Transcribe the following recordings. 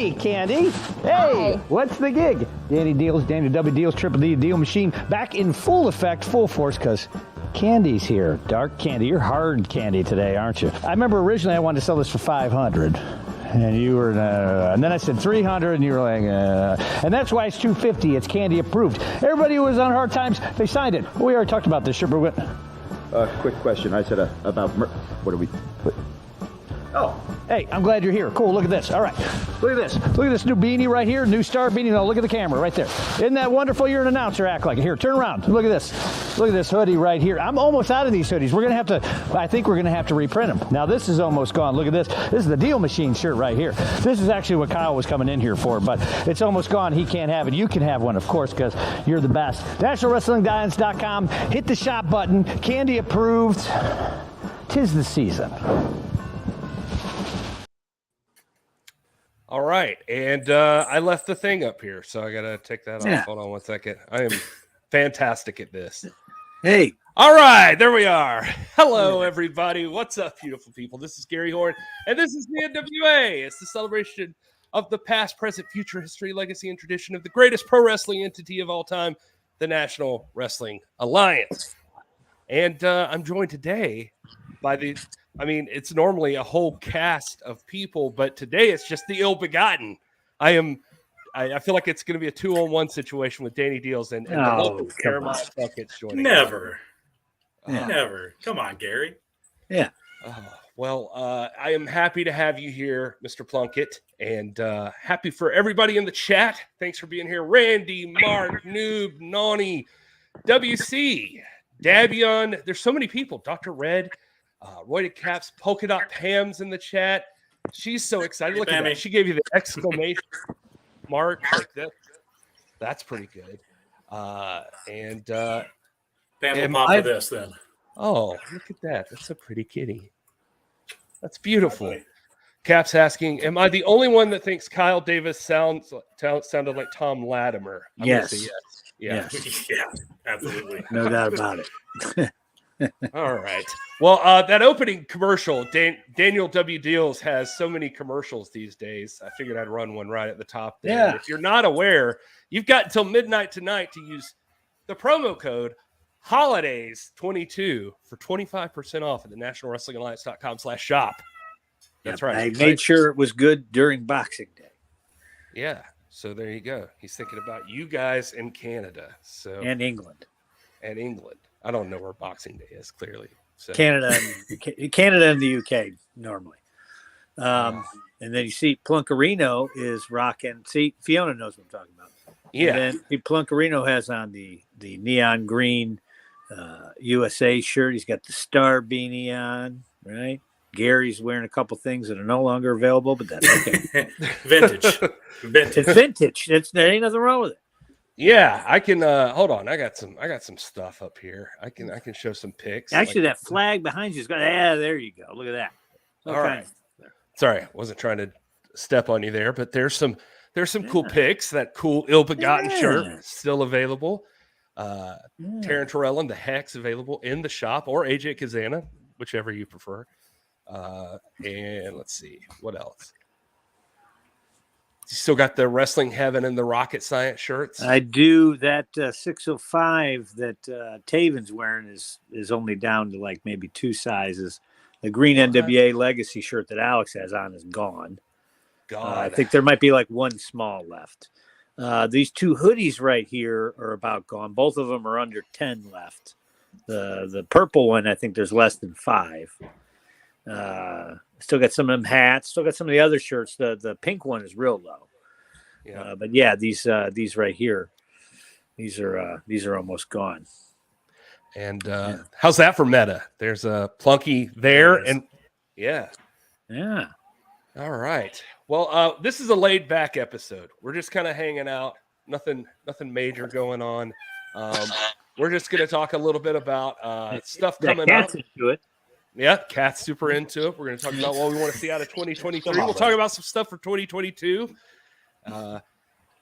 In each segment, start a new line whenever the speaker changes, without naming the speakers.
Hey, Candy. Hey, what's the gig? Danny Dealz, Danny W. Dealz, Triple D Deal Machine, back in full effect, full force, because Candy's here. Dark Candy. You're hard candy today, aren't you? I remember originally I wanted to sell this for $500. And you were, and then I said 300, and you were like, and that's why it's $250. It's Candy approved. Everybody who was on hard times, they signed it. We already talked about this, sure, but
quick question. I said about what are we?
Oh, hey, I'm glad you're here. Cool, look at this. All right, look at this. Look at this new beanie right here, new star beanie. No, look at the camera right there. Isn't that wonderful? You're an announcer, act like it. Here, turn around. Look at this. Look at this hoodie right here. I'm almost out of these hoodies. We're going to have to, I think we're going to have to reprint them. Now, this is almost gone. Look at this. This is the Deal Machine shirt right here. This is actually what Kyle was coming in here for, but it's almost gone. He can't have it. You can have one, of course, because you're the best. NationalWrestlingAlliance.com. Hit the shop button. Candy approved. 'Tis the season.
All right, and I left the thing up here, so I got to take that off. Hold on one second. I am fantastic at this.
Hey.
All right, there we are. Hello, everybody. What's up, beautiful people? This is Gary Horne, and this is the NWA. It's the celebration of the past, present, future, history, legacy, and tradition of the greatest pro wrestling entity of all time, the National Wrestling Alliance. And I'm joined today by it's normally a whole cast of people, but today it's just the ill-begotten. I feel like it's going to be a 2-on-1 situation with Danny Dealz and the local Paramount Buckets joining.
Never. Come on, Gary.
Yeah. I am happy to have you here, Mr. Plunkett, and happy for everybody in the chat. Thanks for being here. Randy, Mark, Noob, Nani, WC, Dabion. There's so many people. Dr. Red. Royded Caps, Polka Dot Pam's in the chat. She's so excited. Look at that. She gave you the exclamation mark like that. That's pretty good. And
Pam will pop for this then.
Oh, look at that. That's a pretty kitty. That's beautiful. Caps asking, am I the only one that thinks Kyle Davis sounded like Tom Latimer?
Yes.
Yes.
Yeah, absolutely.
No doubt about it.
All right. Well, that opening commercial, Daniel W. Dealz has so many commercials these days. I figured I'd run one right at the top there.
Yeah.
If you're not aware, you've got until midnight tonight to use the promo code HOLIDAYS22 for 25% off at the NationalWrestlingAlliance.com/shop. That's right.
I made sure it was good during Boxing Day.
Yeah. So there you go. He's thinking about you guys in Canada.
And England.
I don't know where Boxing Day is, clearly. So.
Canada and the UK normally. And then you see Plunkerino is rocking. See, Fiona knows what I'm talking about.
Yeah.
And then Plunkerino has on the neon green USA shirt. He's got the star beanie on, right? Gary's wearing a couple things that are no longer available, but that's okay.
Vintage.
It's vintage. There ain't nothing wrong with it.
Yeah, I can hold on. I got some stuff up here. I can show some pics.
Actually, that flag behind you is got. Yeah, there you go. Look at that. Okay.
All right. Sorry, I wasn't trying to step on you there, but there's some cool pics. That cool ill-begotten shirt still available. Taryn Terrell and the Hex available in the shop, or AJ Kazana, whichever you prefer. And let's see what else. You still got the Wrestling Heaven and the Rocket Science shirts?
I do. That 605 that Taven's wearing is only down to like maybe 2 sizes. The green NWA Legacy shirt that Alex has on is gone. I think there might be like 1 small left. These 2 hoodies right here are about gone. Both of them are under 10 left. The purple one, I think there's less than 5. Still got some of them hats. Still got some of the other shirts. The pink one is real low.
Yeah.
But yeah, these right here, these are almost gone.
And how's that for meta? There's a Plunky there, and yeah. All right. Well, this is a laid back episode. We're just kind of hanging out. Nothing major going on. We're just going to talk a little bit about stuff coming up.
Into it.
Yeah, Kat's super into it. We're going to talk about what we want to see out of 2023. We'll talk about some stuff for 2022.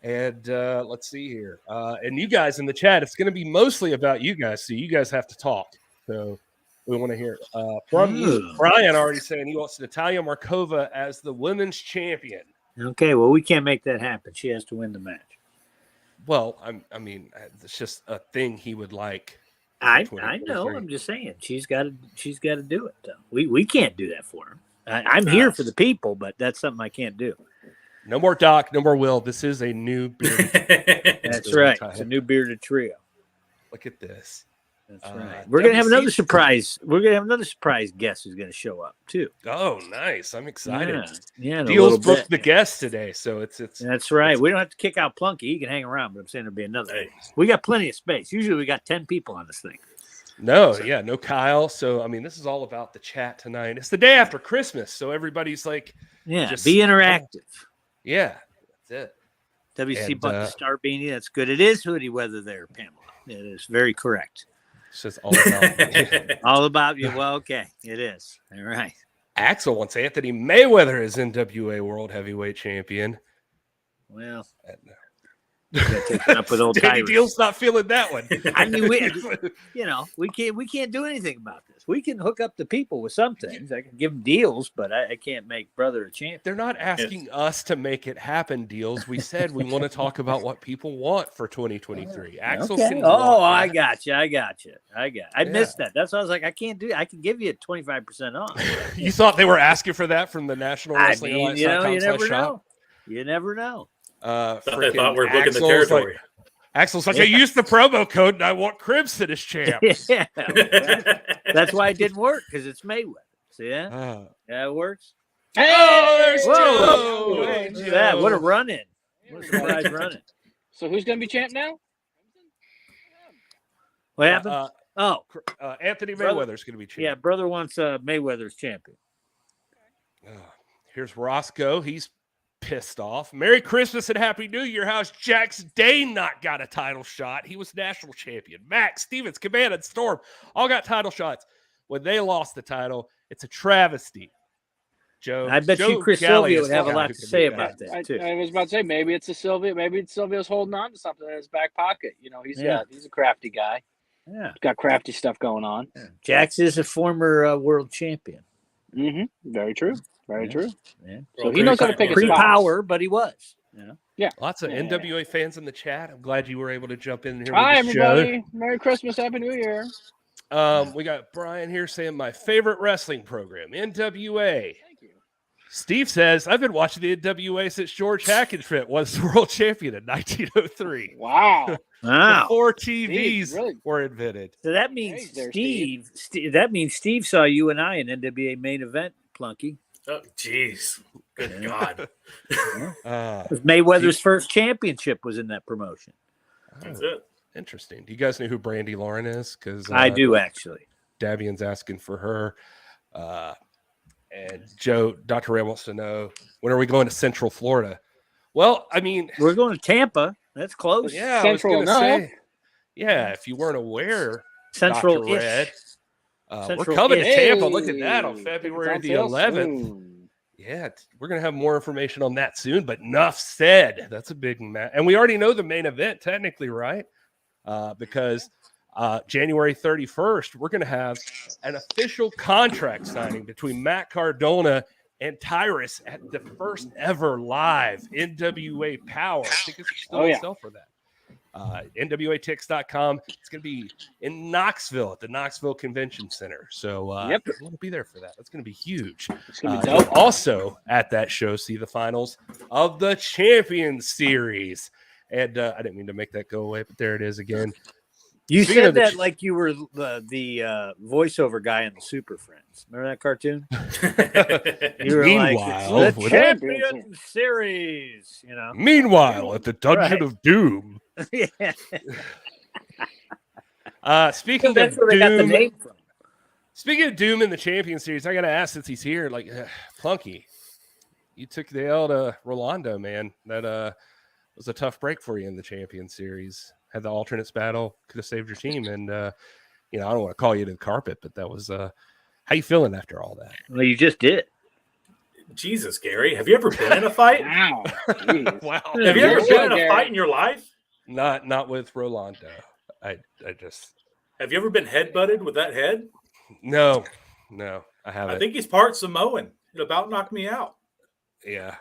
And let's see here. And you guys in the chat, it's going to be mostly about you guys, so you guys have to talk. So we want to hear from you. Brian already saying he wants Natalia Markova as the women's champion.
Okay, well, we can't make that happen. She has to win the match.
Well, I mean, it's just a thing he would like.
I know. I'm just saying she's got to do it. Though. We can't do that for her. I'm here for the people, but that's something I can't do.
No more Doc, no more Will. This is a new bearded.
That's right. It's a new bearded trio.
Look at this.
That's right. We're gonna have another surprise. We're gonna have another surprise guest who's gonna show up too.
Oh, nice! I'm excited.
Yeah.
Dealz booked the guest today, so it's.
That's right. We don't have to kick out Plunky. He can hang around, but I'm saying there'll be another. Hey. We got plenty of space. Usually we got 10 people on this thing.
No Kyle. So I mean, this is all about the chat tonight. It's the day after Christmas, so everybody's like,
just be interactive.
Yeah, that's it.
WC Button Star Beanie. That's good. It is hoodie weather there, Pamela. It is very correct.
It's just all about
all about you. Well, okay, it is. All right.
Axel wants Anthony Mayweather as NWA World Heavyweight Champion.
Well, take it up with old
Danny Dealz not feeling that one.
I mean, we can't do anything about this. We can hook up the people with some things. I can give them deals, but I can't make brother a champ.
They're not asking us to make it happen. Deals. We said we want to talk about what people want for 2023. Axel.
Okay. I got you. I missed that. That's why I was like, I can't do it. I can give you 25% off.
You thought they were asking for that from the National Wrestling Alliance
you never know. You never know.
They thought we were booking the territory.
Axel's like, I used the promo code and I want Crimson as champ.
Yeah, that's why it didn't work, because it's Mayweather. See that? Yeah, it works.
Hey, there's
Joe.
Hey,
Look at that. What a run-in. What a surprise run-in.
So who's going to be champ now?
What happened?
Anthony Mayweather's going to be champ.
Yeah, brother wants Mayweather's champion.
Here's Roscoe. He's pissed off. Merry Christmas and Happy New Year. How's Jax Dane not got a title shot? He was national champion. Max, Stevens, Cabana, and Storm all got title shots. When they lost the title, it's a travesty. Joe,
I bet you Chris Sylvia would have a lot to say about that too.
I was about to say maybe it's Sylvia. Maybe Sylvia's holding on to something in his back pocket. You know, he's a crafty guy.
Yeah,
he's got crafty stuff going on.
Yeah. Jax is a former world champion.
Mm-hmm. Very true. Very true.
Yeah.
So he knows how to pick his
pre-power, but he was.
Yeah.
Lots of NWA fans in the chat. I'm glad you were able to jump in here.
Hi, everybody. Merry Christmas, Happy New Year.
We got Brian here saying my favorite wrestling program, NWA.
Thank you.
Steve says, I've been watching the NWA since George Hackenschmidt was the world champion in 1903.
Wow.
Before TVs were invented.
So that means Steve saw you and I in NWA main event, Plunky.
Oh, jeez. Good God.
Mayweather's first championship was in that promotion.
That's it.
Interesting. Do you guys know who Brandy Lauren is? Because
I do, actually.
Davian's asking for her. And Joe, Dr. Ray wants to know, when are we going to Central Florida? Well, I mean,
we're going to Tampa. That's close.
Yeah,
Central,
if you weren't aware,
Central
Dr. Red, we're coming to Tampa. Look at that on February the 11th. Yeah, we're going to have more information on that soon, but enough said. That's a big match. And we already know the main event, technically, right? Because January 31st, we're going to have an official contract signing between Matt Cardona and Tyrus at the first ever live NWA Power. Tickets are still on sale for that. NWATix.com. It's going to be in Knoxville at the Knoxville Convention Center. So we'll be there for that. That's going to be huge. You'll also at that show see the finals of the Champions Series. And I didn't mean to make that go away, but there it is again.
You said that like you were the voiceover guy in the Super Friends. Remember that cartoon? You were
Meanwhile,
the Champions Series, you know.
Meanwhile, at the Dungeon of Doom.
Yeah.
Speaking
that's
of
where they got the name from.
Speaking of Doom in the Champions Series, I got to ask since he's here, like Plunky, you took the L to Rolando, man. That was a tough break for you in the Champions Series. Had the alternates battle, could have saved your team, and I don't want to call you to the carpet, but that was how you feeling after all that?
Well, you just did.
Jesus, Gary, have you ever been in a fight?
Wow.
Wow.
Have you ever been in a fight in your life?
Not with Rolando. I just.
Have you ever been headbutted with that head?
No, I haven't.
I think he's part Samoan. It about knocked me out.
Yeah.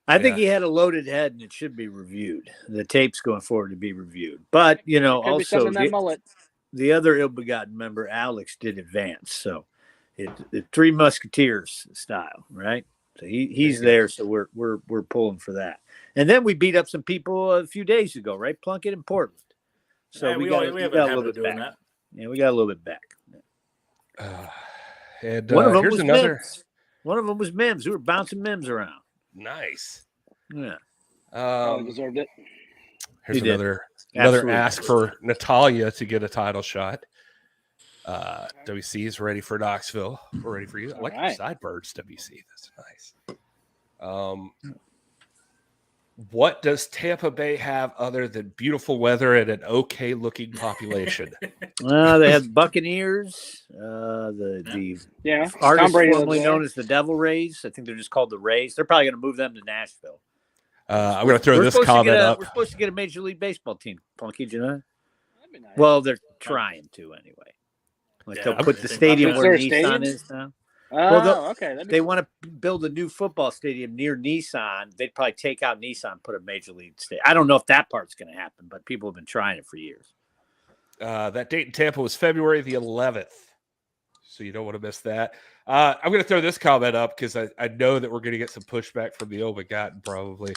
I think he had a loaded head, and it should be reviewed. The tape's going forward to be reviewed. But, you know,
Could be
also
something in that mullet.
the other ill-begotten member, Alex, did advance. So it's Three Musketeers style, right? So he's there, so we're pulling for that. And then we beat up some people a few days ago, right? Plunkett and Portland. So we got a little bit back.
That.
Yeah, we got a little bit back.
And
One of them
here's
was
another.
Mims. One of them was Mims. We were bouncing Mims around.
Nice.
Yeah.
Deserved it.
Here's
He did.
another
Absolutely.
ask for Natalia to get a title shot. WC is ready for Knoxville. We're ready for you. I like your sideburns, WC. That's nice. What does Tampa Bay have other than beautiful weather and an okay looking population?
They have Buccaneers, the artist formerly known as the Devil Rays. I think they're just called the Rays. They're probably going to move them to Nashville.
I'm going to throw this comment up.
We're supposed to get a Major League Baseball team. Punky, do you know?
That'd be nice.
Well, they're trying to anyway. Like they'll put the stadium where Nissan is now.
Okay.
They want to build a new football stadium near Nissan. They'd probably take out Nissan, put a Major League stadium. I don't know if that part's going to happen, but people have been trying it for years.
That date in Tampa was February the 11th. So you don't want to miss that. I'm going to throw this comment up because I know that we're going to get some pushback from the ill-begotten probably.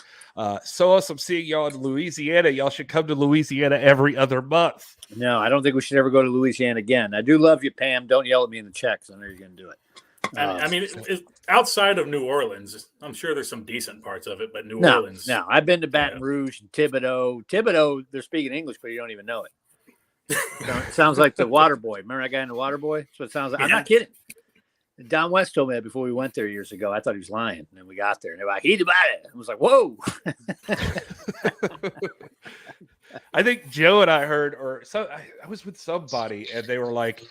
So awesome seeing y'all in Louisiana. Y'all should come to Louisiana every other month.
No, I don't think we should ever go to Louisiana again. I do love you, Pam. Don't yell at me in the chat because I know you're going to do it.
I mean, outside of New Orleans, I'm sure there's some decent parts of it, but New Orleans.
No, I've been to Baton Rouge and Thibodeau. Thibodeau, they're speaking English, but you don't even know it. It sounds like the Water Boy. Remember that guy in the Water Boy? That's what it sounds like. I'm not kidding. Don West told me that before we went there years ago. I thought he was lying. And then we got there, and they're like, he's about it. I was like, whoa.
I think Joe and I heard, or so I was with somebody, and they were like,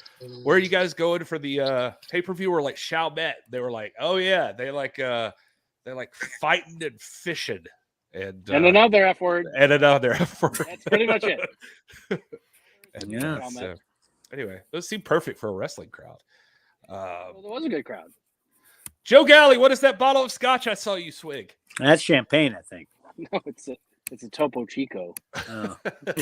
"Where are you guys going for the pay-per-view?" We're like, Chalmette. They were like, "Oh yeah, they like fighting and fishing." And
another F word.
And another F word.
That's pretty much it.
So, anyway, those seem perfect for a wrestling crowd.
Well, there was a good crowd.
Joe Galli, what is that bottle of scotch I saw you swig?
That's champagne, I think.
No, it's a Topo Chico. Oh.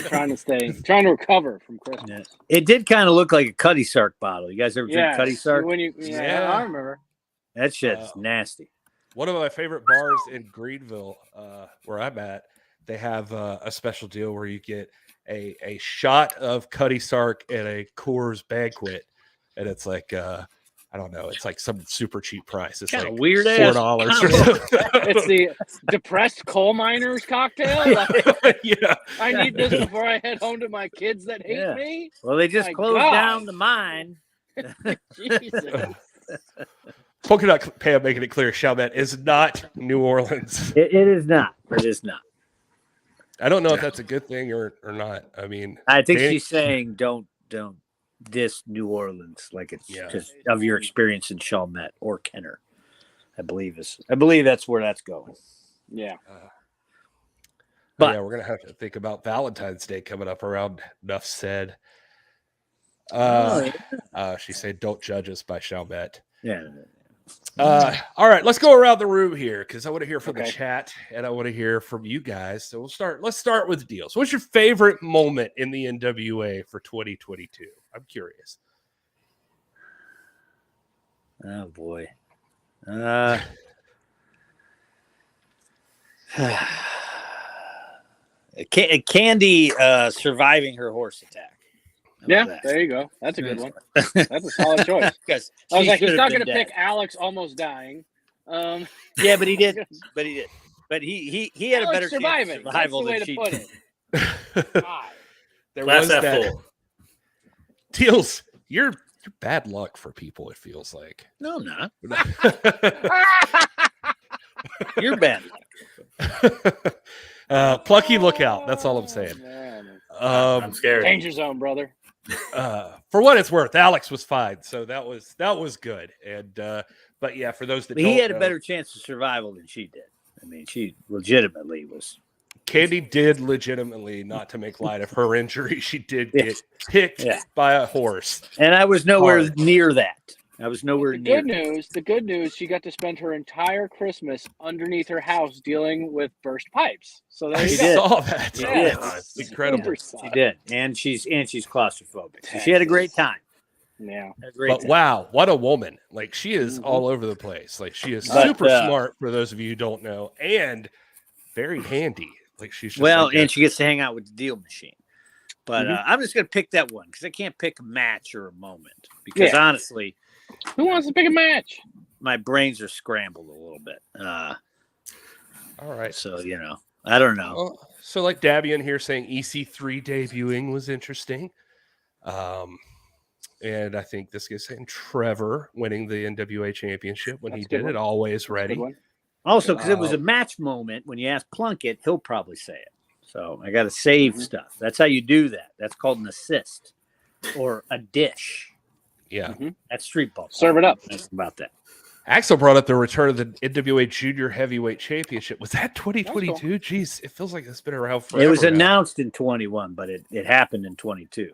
trying to recover from Christmas.
Yeah. It did kind of look like a Cuddy Sark bottle. You guys ever drink Cuddy Sark?
I remember.
That shit's nasty.
One of my favorite bars in Greenville, where I'm at, they have a special deal where you get a shot of Cuddy Sark and a Coors Banquet, and it's like I don't know, it's like some super cheap price. It's
kind of
like
weird
$4 or something.
It's the depressed coal miners cocktail.
Yeah,
I need this before I head home to my kids that hate me.
Well, they just closed down the mine.
Jesus.
Polka Dot Pam making it clear, Chalmette is not New Orleans.
It is not. It is not.
I don't know if that's a good thing or not. I mean,
I think she's saying don't diss New Orleans like it's just of your experience in Chalmette or Kenner. I believe that's where that's going.
Yeah.
But we're gonna have to think about Valentine's Day coming up around. Enough said. She said, "Don't judge us by Chalmette."
Yeah.
All right, let's go around the room here because I want to hear from the chat and I want to hear from you guys. So let's start with Dealz. What's your favorite moment in the NWA for 2022? I'm curious.
Oh boy. Candy surviving her horse attack.
Yeah, there you go. That's a good one. That's a solid choice. I was like, he's not going to pick Alex almost dying.
Yeah, but he did. But he had
Alex
a better
surviving.
Chance of survival
That's the way
than
to
she
put it.
There
Glass
was that
full.
Dealz. You're bad luck for people. It feels like.
No, I'm not. You're bad luck.
Plucky lookout. That's all I'm saying.
I'm scared.
Danger zone, brother.
For what it's worth, Alex was fine, so that was good. And but yeah, for those that
he had a better chance of survival than she did. I mean, she legitimately was.
Candy did legitimately, not to make light of her injury, she did get kicked by a horse,
and I was nowhere near that. I was nowhere
The
near.
good news, she got to spend her entire Christmas underneath her house dealing with burst pipes. So there
I
you go.
saw that.
Yeah,
Yeah,
it's
incredible.
super
She did, and she's claustrophobic. So she had a great time.
Yeah.
But wow, what a woman. Like, she is all over the place. Like, she is super smart, for those of you who don't know, and very handy. Like, she's just
and she gets to hang out with the deal machine. But I'm just going to pick that one because I can't pick a match or a moment. Because honestly,
who wants to pick a match?
My brains are scrambled a little bit.
All right.
So, I don't know.
Well, so like Davian here saying EC3 debuting was interesting. And I think this guy's saying Trevor winning the NWA championship when he did it, always ready.
Also, because it was a match moment, when you ask Plunkett, he'll probably say it. So I got to save stuff. That's how you do that. That's called an assist or a dish.
Yeah.
That's street ball.
Serve it up.
That's about that.
Axel brought up the return of the NWA Junior Heavyweight Championship. Was that 2022? Cool. Jeez, it feels like it's been around forever.
It was announced in 21, but it happened in 22.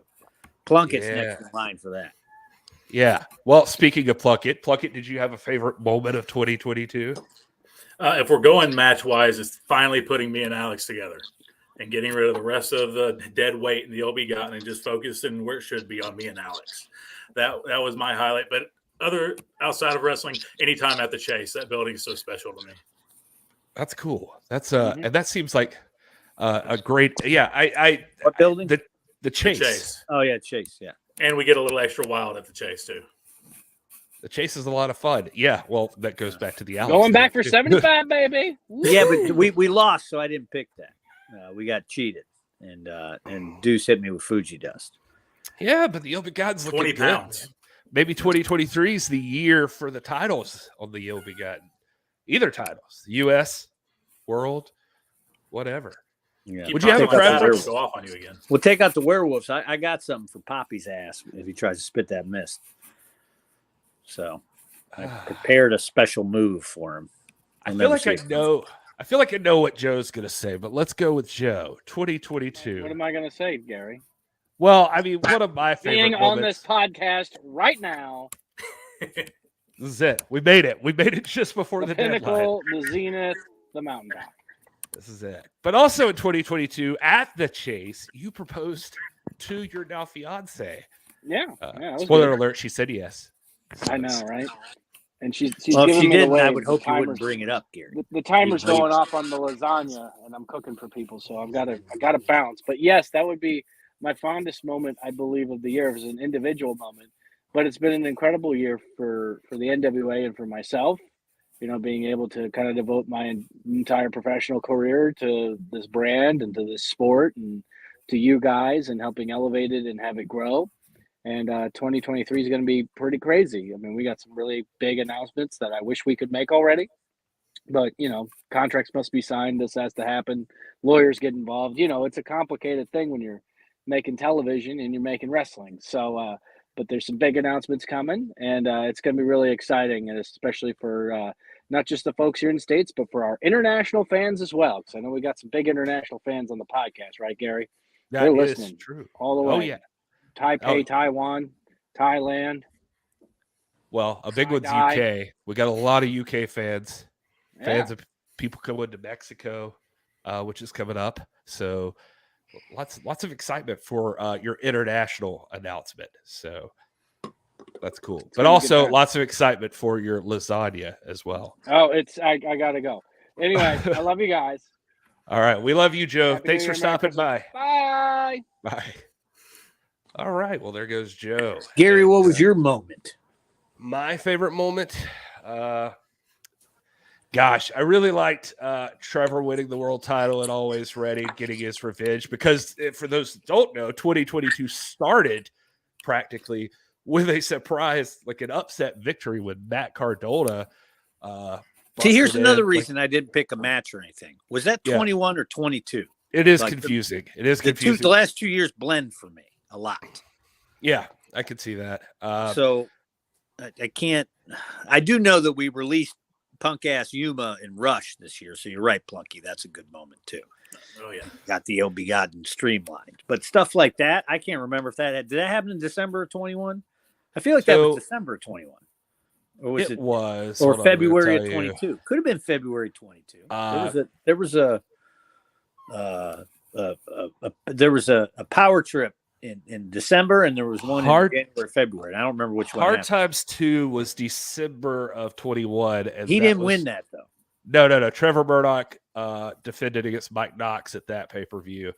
Plunkett's next in line for that.
Yeah. Well, speaking of Plunkett, did you have a favorite moment of 2022?
If we're going match-wise, it's finally putting me and Alex together and getting rid of the rest of the dead weight and the OB-GYN and just focusing where it should be on me and Alex. That was my highlight. But outside of wrestling, anytime at the Chase, that building is so special to me.
That's cool. That's and that seems like a great.
What building?
The Chase.
The Chase.
Oh yeah, Chase. Yeah.
And we get a little extra wild at the Chase too.
The Chase is a lot of fun. Yeah. Well, that goes back to the Alex.
Going back for 75, baby.
Yeah, but we lost, so I didn't pick that. We got cheated, and Deuce hit me with Fuji dust.
Yeah, but the OB-GYN's looking
20 pounds.
Good. Maybe 2023 is the year for the titles on the OB-GYN. Either titles, U.S., World, whatever.
Yeah.
Would you have a preference?
Go off on you again.
We'll take out the werewolves. I got something for Poppy's ass if he tries to spit that mist. So I prepared a special move for him. I feel
like I know what Joe's going to say, but let's go with Joe. 2022.
What am I going to say, Gary?
Well, I mean, one of my favorite
being on
moments,
this podcast right now.
This is it. We made it. We made it just before the
pinnacle,
deadline.
the zenith, the mountaintop.
This is it. But also in 2022, at the Chase, you proposed to your now fiance.
Yeah.
Spoiler alert: she said yes.
I know, right? And she's
well,
giving
if she
me
didn't,
the way.
I would hope you wouldn't bring it up, Gary.
The timer's going off on the lasagna, and I'm cooking for people, so I got to bounce. But yes, that would be my fondest moment, I believe, of the year. It was an individual moment, but it's been an incredible year for the NWA and for myself. Being able to kind of devote my entire professional career to this brand and to this sport and to you guys and helping elevate it and have it grow. And 2023 is going to be pretty crazy. I mean, we got some really big announcements that I wish we could make already. But, contracts must be signed. This has to happen. Lawyers get involved. It's a complicated thing when you're making television and you're making wrestling. So, but there's some big announcements coming, and it's going to be really exciting, and especially for not just the folks here in the States, but for our international fans as well. Because I know we got some big international fans on the podcast, right, Gary?
They're listening
true. All the way.
Oh, yeah.
Taipei, Taiwan, Thailand.
Well, a big one's UK. We got a lot of UK fans. Yeah. Fans of people going to Mexico, which is coming up. So lots of excitement for your international announcement. So that's cool. But also lots of excitement for your lasagna as well.
Oh, I gotta go. Anyway, I love you guys.
All right. We love you, Joe.
Happy
Thanks for stopping by.
Bye.
Bye. All right. Well, there goes Joe.
Gary, what was your moment?
My favorite moment? Gosh, I really liked Trevor winning the world title and Always Ready, getting his revenge, because for those that don't know, 2022 started practically with a surprise, like an upset victory with Matt Cardona.
See, here's another reason I didn't pick a match or anything. Was that 21 or 22?
It is confusing. It is confusing.
The last 2 years blend for me a lot.
Yeah, I could see that.
So I can't. I do know that we released punk ass Yuma and Rush this year. So you're right, Plunky. That's a good moment too.
Oh yeah.
Got the OB-GYN streamlined. But stuff like that, I can't remember if did that happen in December of 21? I feel like that was December of 21. Or was
It
it
was.
or
Hold on, I'm gonna
February of
tell you.
22? Could have been February 22.
Uh,
There was a power trip in December, and there was one
Hard-
in January, February. I don't remember which one.
Hard
happened.
Times 2 was December of 21. And
He
that
didn't
was-
win that though.
No. Trevor Murdoch defended against Mike Knox at that pay-per-view.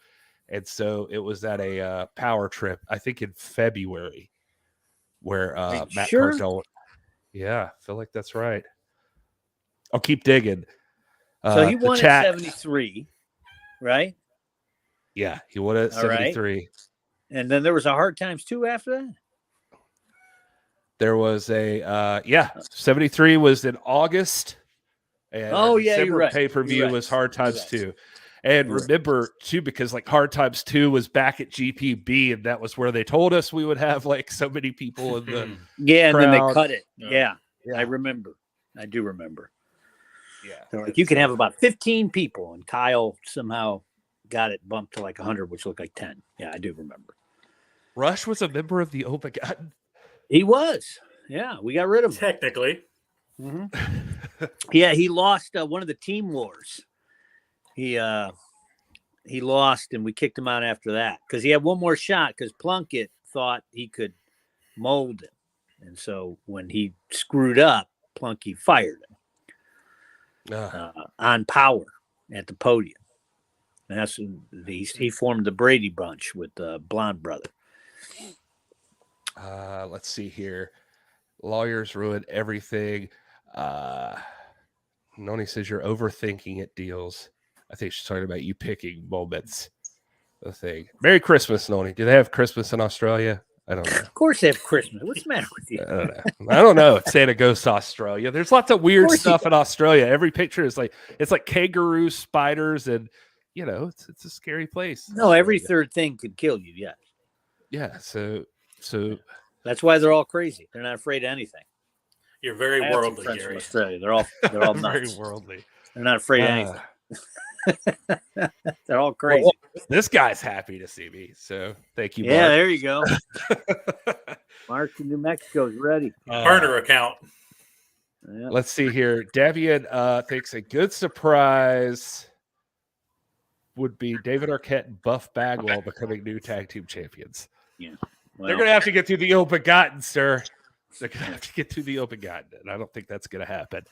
And so it was at a power trip, I think in February, where Matt
sure?
Cardone. Yeah, I feel like that's right. I'll keep digging.
So he
the
won
chat-
at 73, right?
Yeah, he won at
All right.
73.
And then there was a Hard Times 2 after that.
There was a 73 was in August. And
Oh, yeah, you're
December
right.
pay-per-view
You're right.
was Hard Times
You're right.
2. And
You're right.
remember too, because like Hard Times 2 was back at GPB, and that was where they told us we would have like so many people in the
Yeah, and then they
crowd.
cut it.
Yeah.
Yeah, I remember. I do remember.
yeah.
They're like, you can have about 15 people, and Kyle somehow got it bumped to like 100, which looked like 10. Yeah, I do remember.
Rush was a member of the Omegaton.
He was. Yeah, we got rid of him.
Technically,
Yeah, he lost one of the team wars. He lost, and we kicked him out after that because he had one more shot because Plunkett thought he could mold him, and so when he screwed up, Plunkett fired him on Power at the podium, and that's he formed the Brady Bunch with the Blonde brother.
Let's see here. Lawyers ruined everything. Noni says you're overthinking it, Dealz. I think she's talking about you picking moments. The thing. Merry Christmas, Noni. Do they have Christmas in Australia? I don't know.
Of course, they have Christmas. What's the matter with you?
I don't know. Santa goes to Australia. There's lots of weird
course he
stuff in Australia. Every picture is like it's like kangaroos, spiders, and it's a scary place.
No, every third thing could kill you. Yeah,
Yeah. So
that's why they're all crazy. They're not afraid of anything.
you're very
I have some
worldly,
friends from
Gary.
Australia. They're all
very
nuts.
worldly.
They're not afraid of anything. They're all crazy.
Well, this guy's happy to see me. So thank you.
Yeah,
Mark.
there you go. Mark in New Mexico is ready.
Burner account.
Yeah.
Let's see here. Davian thinks a good surprise would be David Arquette and Buff Bagwell becoming new tag team champions.
Well,
They're going to have to get through the Open-Gotten, sir. They're going to have to get through the Open-Gotten, and I don't think that's going to happen.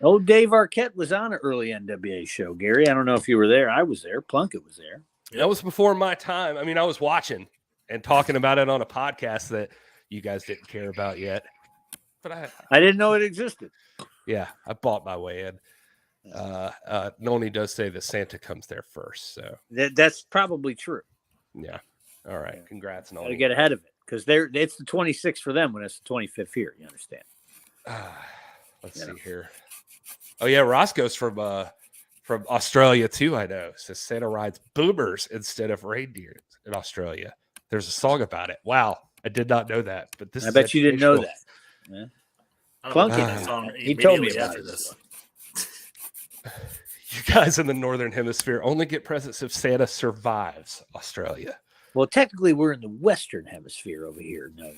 Oh, Dave Arquette was on an early NWA show, Gary. I don't know if you were there. I was there. Plunkett was there.
That was before my time. I mean, I was watching and talking about it on a podcast that you guys didn't care about yet. But
I didn't know it existed.
I bought my way in. Noni does say that Santa comes there first, so
That's probably true.
yeah. All right, congrats,
Got to
Noni.
get ahead of it because it's the 26th for them when it's the 25th here. You understand?
Let's see here. Oh yeah, Roscoe's from Australia too. I know. Says Santa rides boomers instead of reindeer in Australia. There's a song about it. Wow, I did not know that. But this
I
is
bet you didn't know
educational.
that. Yeah.
I'm
Plunkett.
gonna put that song
He told me
immediately
about
after
it.
this.
You guys in the Northern Hemisphere only get presents if Santa survives Australia.
Well, technically, we're in the Western Hemisphere over here. No,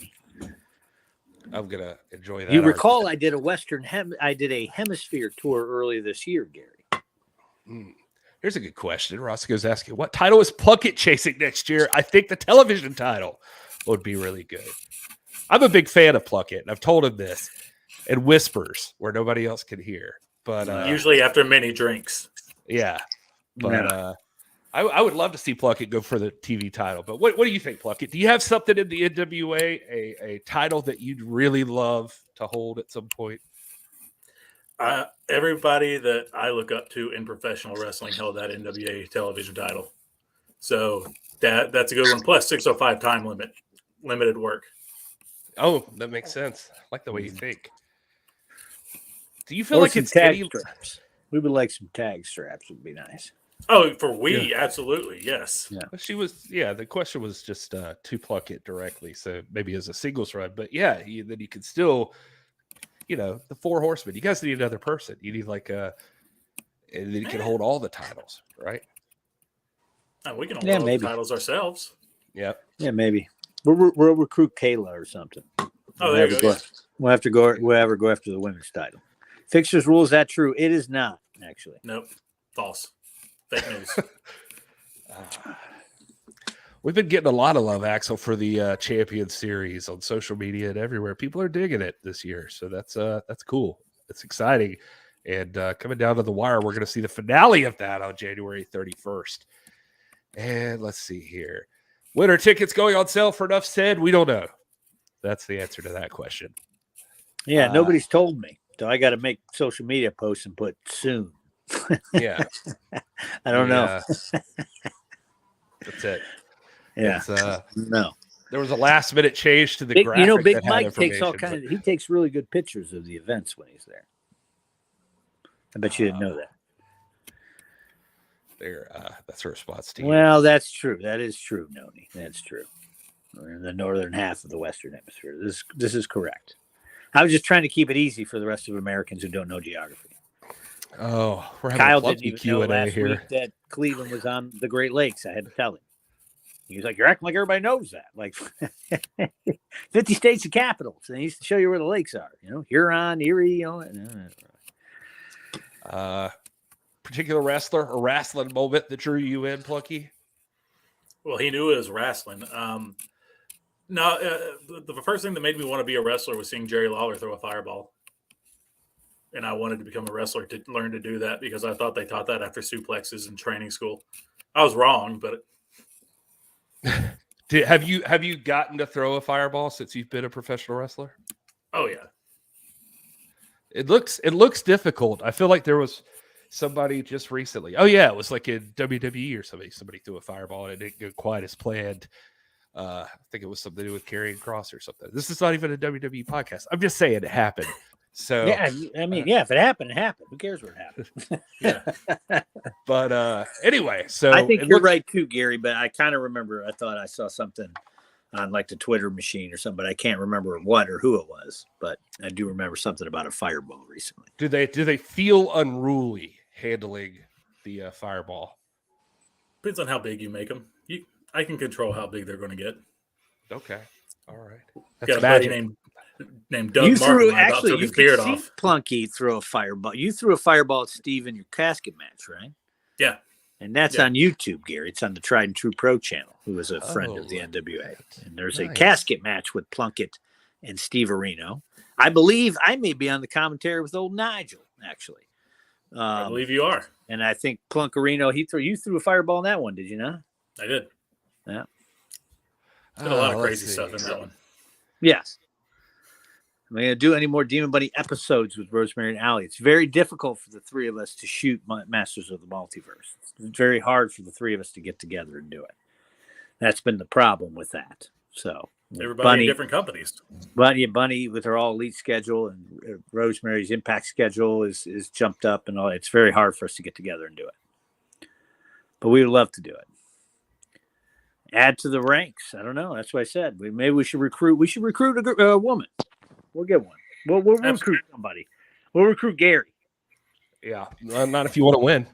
I'm gonna enjoy that.
you
argument.
recall I did a hemisphere tour earlier this year, Gary.
Here's a good question. Roscoe's asking, what title is Plunkett chasing next year? I think the television title would be really good. I'm a big fan of Plunkett, and I've told him this in whispers where nobody else can hear. But
Usually after many drinks.
yeah. But I would love to see Plunkett go for the TV title. But what do you think, Plunkett? Do you have something in the NWA, a title that you'd really love to hold at some point?
Everybody that I look up to in professional wrestling held that NWA television title. So that's a good one. Plus 605 time limited work.
Oh, that makes sense. I like the way you think. Do you feel
Or
like
some
it's
tag
any...
straps. We would like some tag straps. Would be nice.
Oh, for we, absolutely, yes.
Yeah.
She was, the question was just to Plunkett directly. So maybe as a singles run, but then you could still, the four horsemen. You guys need another person. You need and then you can hold all the titles, right?
We can hold
Yeah,
those
maybe.
titles ourselves.
Yep.
Yeah, maybe. We'll recruit Kayla or something.
Oh, there you go.
We'll have to go. We'll ever go after the women's title. Fixtures rule, is that true? It is not, actually.
Nope. False. Fake news.
We've been getting a lot of love, Axel, for the Champion Series on social media and everywhere. People are digging it this year, so that's cool. It's exciting. And coming down to the wire, we're going to see the finale of that on January 31st. And let's see here. When are tickets going on sale for Enough Said? We don't know. That's the answer to that question.
Yeah, nobody's told me. So I got to make social media posts and put soon.
Yeah.
I don't know.
That's it.
Yeah. No.
There was a last minute change to the graphic.
Big Mike takes all kinds. He takes really good pictures of the events when he's there. I bet you didn't know that.
That's a response to you.
Well, that's true. That is true, Noni. That's true. We're in the northern half of the Western Hemisphere. This is correct. I was just trying to keep it easy for the rest of Americans who don't know geography.
Oh, we're having
Kyle
a
didn't even know last week that Cleveland was on the Great Lakes. I had to tell him. He was like, "You're acting like everybody knows that." Like 50 states and capitals. And he used to show you where the lakes are. Huron, Erie.
Particular wrestler or wrestling moment that drew you in, Plucky?
Well, he knew it was wrestling. The first thing that made me want to be a wrestler was seeing Jerry Lawler throw a fireball. And I wanted to become a wrestler to learn to do that because I thought they taught that after suplexes in training school. I was wrong, but
have you gotten to throw a fireball since you've been a professional wrestler?
Oh yeah. It
looks difficult. I feel like there was somebody just recently. Oh yeah, it was like in WWE or somebody threw a fireball and it didn't go quite as planned. I think it was something to do with carrying cross or something. This is not even a WWE podcast. I'm just saying it happened. So
yeah, I mean, if it happened, it happened. Who cares what happened?
Yeah.
But anyway, so
I think you're right too, Gary. But I kind of remember. I thought I saw something on like the Twitter machine or something, but I can't remember what or who it was. But I do remember something about a fireball recently.
Do they feel unruly handling the fireball?
Depends on how big you make them. I can control how big they're going to get.
Okay, all right.
That's got a buddy named Doug Martin.
Actually, you could see Plunky throw a fireball. You threw a fireball at Steve in your casket match, right?
Yeah.
And that's on YouTube, Gary. It's on the Tried and True Pro channel, who is a friend of the NWA. And there's a casket match with Plunkett and Steve Areno. I believe I may be on the commentary with old Nigel, actually.
I believe you are.
And I think Plunkerino, you threw a fireball in that one, did you not?
I did.
Yeah.
Did a lot of crazy stuff in that one.
Yes. I'm going to do any more Demon Bunny episodes with Rosemary and Allie. It's very difficult for the three of us to shoot Masters of the Multiverse. It's very hard for the three of us to get together and do it. That's been the problem with that. So
everybody in different companies.
Bunny with her all elite schedule and Rosemary's Impact schedule is jumped up and all. It's very hard for us to get together and do it. But we would love to do it. Add to the ranks. I don't know. That's what I said. Maybe we should recruit. We should recruit a woman. We'll get one. We'll recruit somebody. We'll recruit Gary.
Yeah, not if you want to win.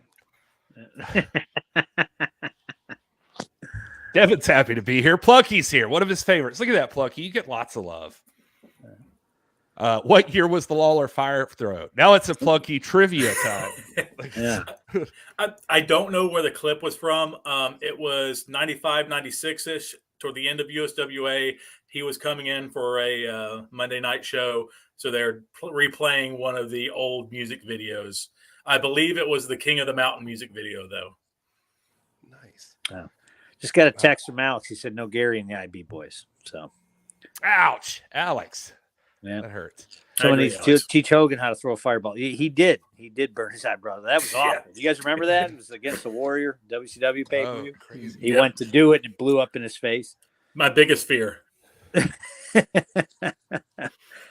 Devin's happy to be here. Plucky's here. One of his favorites. Look at that, Plucky. You get lots of love. What year was the Lawler fire throw? Now it's a Plucky trivia time.
Yeah.
I don't know where the clip was from. It was 95, 96-ish toward the end of USWA. He was coming in for a Monday night show. So they're replaying one of the old music videos. I believe it was the King of the Mountain music video, though.
Nice.
Oh. Just got a text from Alex. He said, no Gary and the IB boys. So,
ouch, Alex.
Yeah.
That hurts.
Someone needs to teach Hogan how to throw a fireball. He did. He did burn his eyebrow. That was awful.
Yeah.
You guys remember that? It was against the Warrior WCW pay-per-view.
Crazy.
He went to do it and it blew up in his face.
My biggest fear.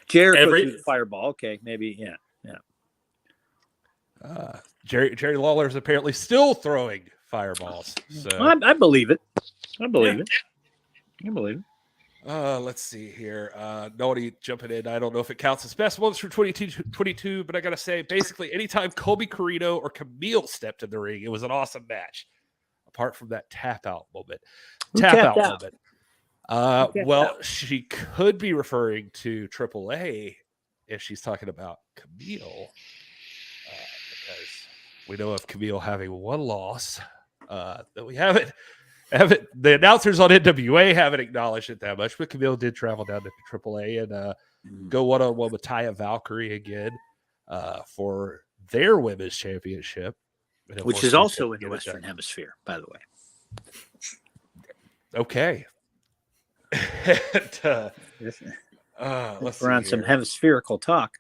Jericho threw the fireball. Okay, maybe, yeah.
Jerry Lawler is apparently still throwing fireballs. So
I believe it. I believe it.
Let's see here. Nobody jumping in. I don't know if it counts as best moments for 22, but I gotta say, basically, anytime Colby Corino or Camille stepped in the ring, it was an awesome match. Apart from that tap out moment. Well, she could be referring to AAA if she's talking about Camille, because we know of Camille having one loss that we haven't. The announcers on NWA haven't acknowledged it that much, but Camille did travel down to AAA and go one-on-one with Taya Valkyrie again for their women's championship,
which is also in the Western Hemisphere, by the way.
Okay. And, let's
we're on some hemispherical talk.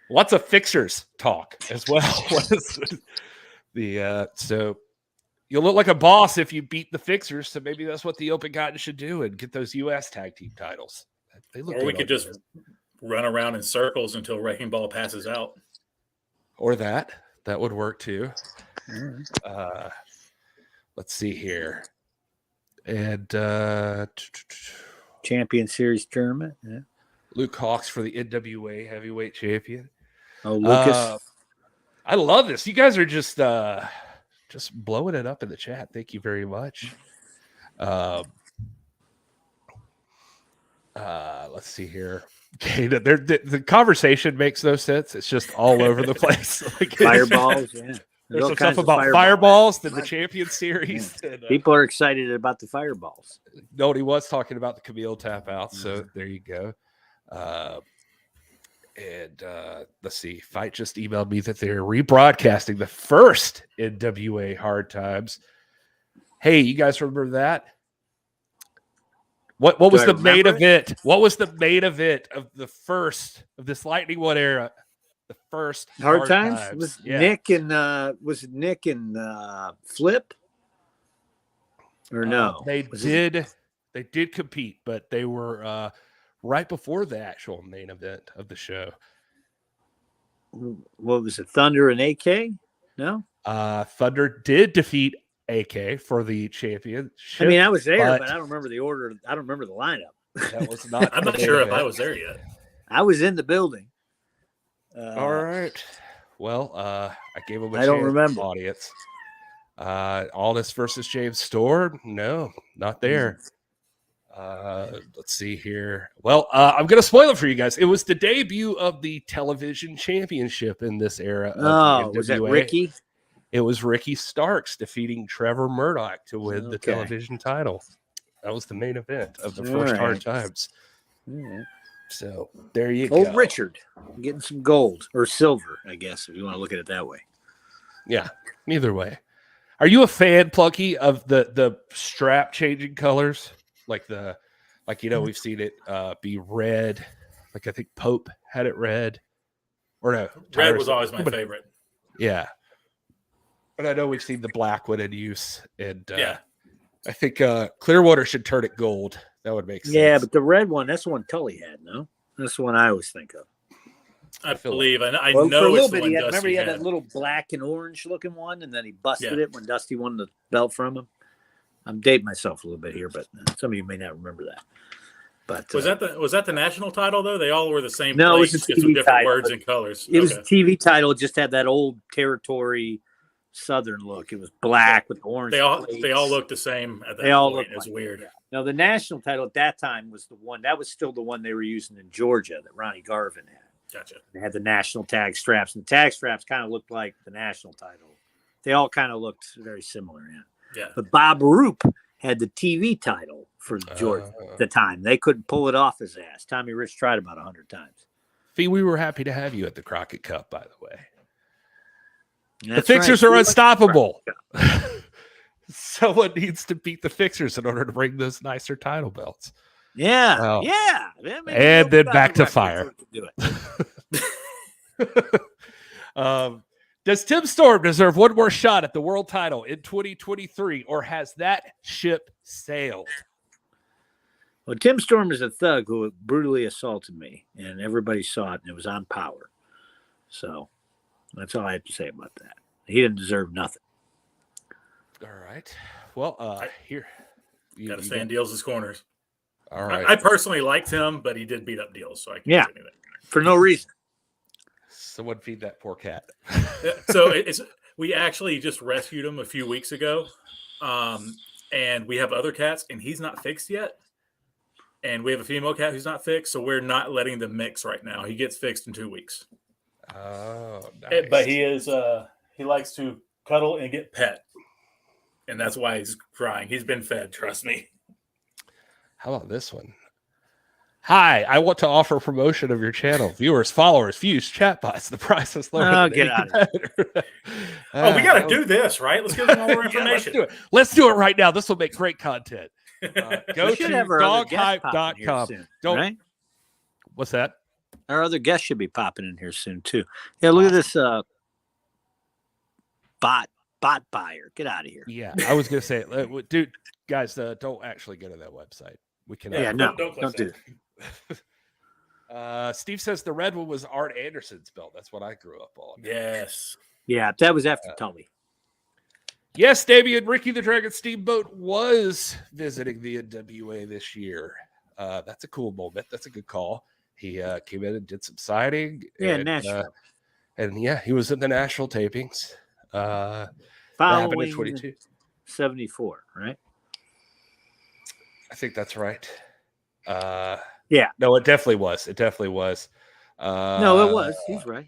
Lots of fixers talk as well. So you'll look like a boss if you beat the fixers. So maybe that's what the Open Gotten should do and get those U.S. tag team titles. They look.
Or we could just run around in circles until Wrecking Ball passes out.
Or that would work too. Let's see here. And
Champion Series tournament. Yeah.
Luke Hawks for the NWA heavyweight champion.
Oh, Lucas.
I love this. You guys are just blowing it up in the chat. Thank you very much. Let's see here. Okay, the conversation makes no sense. It's just all over the place. Like,
Fireballs, yeah.
There's some stuff about fireballs than the Champion Series. And,
people are excited about the fireballs.
Nobody was talking about the Camille tap out, so there you go. Let's see. Fight just emailed me that they're rebroadcasting the first NWA Hard Times. Hey, you guys remember that? What was the main event? What was the main event of the first of this Lightning One era? The first
Hard Times? Was Nick and Flip? Or no?
They did compete, but they were right before the actual main event of the show.
What was it? Thunder and AK? No?
Thunder did defeat AK for the championship.
I mean, I was there, but I don't remember the order. I don't remember the lineup.
That was not.
I'm not sure if I was there yet.
I was in the building.
All right. Well, I gave him a
I don't remember.
Audience. Aldis versus James Storr? No, not there. Let's see here. Well, I'm going to spoil it for you guys. It was the debut of the television championship in this era.
Was that Ricky?
It was Ricky Starks defeating Trevor Murdoch to win the television title. That was the main event of the first Hard Times. So there you go.
Old Richard getting some gold or silver, I guess, if you want to look at it that way.
Yeah, either way. Are you a fan, Plucky, of the strap changing colors? Like we've seen it be red. Like I think Pope had it red. Or no,
red was always my favorite.
Yeah. But I know we've seen the black one in use. And I think Clearwater should turn it gold. That would make sense.
Yeah, but the red one, that's the one Tully had, no? That's the one I always think of.
I believe. And I
know
for a little
bit,
he
had that little black and orange looking one, and then he busted it when Dusty won the belt from him. I'm dating myself a little bit here, but some of you may not remember that. But
was that the national title though? They all were the same.
No,
place,
it was a TV
just with different
title,
words and colors.
It was a TV title. It just had that old territory Southern look. It was black with orange.
They all looked the same at that point. It's weird.
Now the national title at that time was the one that was still the one they were using in Georgia that Ronnie Garvin had.
Gotcha.
They had the national tag straps, and the tag straps kind of looked like the national title. They all kind of looked very similar.
Yeah.
But Bob Roop had the TV title for Georgia at the time. They couldn't pull it off his ass. Tommy Rich tried about 100 times.
Fee, we were happy to have you at the Crockett Cup, by the way.
That's
the Fixers are unstoppable. Someone needs to beat the Fixers in order to bring those nicer title belts.
Yeah.
And then back to fire. Does Tim Storm deserve one more shot at the world title in 2023, or has that ship sailed?
Well, Tim Storm is a thug who brutally assaulted me, and everybody saw it, and it was on Power. So that's all I have to say about that. He didn't deserve nothing.
All right. Well, here.
You got to stay in Dealz' corners.
All right.
I personally liked him, but he did beat up Dealz, so I can't say anything.
For no reason.
Someone feed that poor cat.
So we actually just rescued him a few weeks ago, and we have other cats, and he's not fixed yet. and we have a female cat who's not fixed, so we're not letting them mix right now. He gets fixed in 2 weeks.
Oh, nice.
But he is he likes to cuddle and get pet, and that's why he's crying. He's been fed, trust me.
How about this one? Hi, I want to offer promotion of your channel. Viewers, followers, views, chatbots. The price is lower.
Oh,
than
get out of
here.
We got to do this, right? Let's give them all more information.
Yeah, let's do it right now. This will make great content. Go
We should
to
have our other guest popping here
doghype.com.
soon,
Don't.
right?
What's that?
Our other guests should be popping in here soon too. Yeah, look at this bot buyer. Get out of here.
Yeah, I was gonna say, dude, guys, don't actually go to that website. We can.
Yeah, no,
don't
do
that.
Steve says the red one was Art Anderson's belt. That's what I grew up on.
Yes.
Yeah, that was after Tommy.
Yes, Damian, Ricky the Dragon Steamboat was visiting the NWA this year. That's a cool moment. That's a good call. He came in and did some signing.
Yeah,
and,
Nashville.
And yeah, he was in the national tapings.
Following
22.
74, right?
I think that's right.
Yeah.
No, it definitely was. It definitely was.
No, it was. He's right.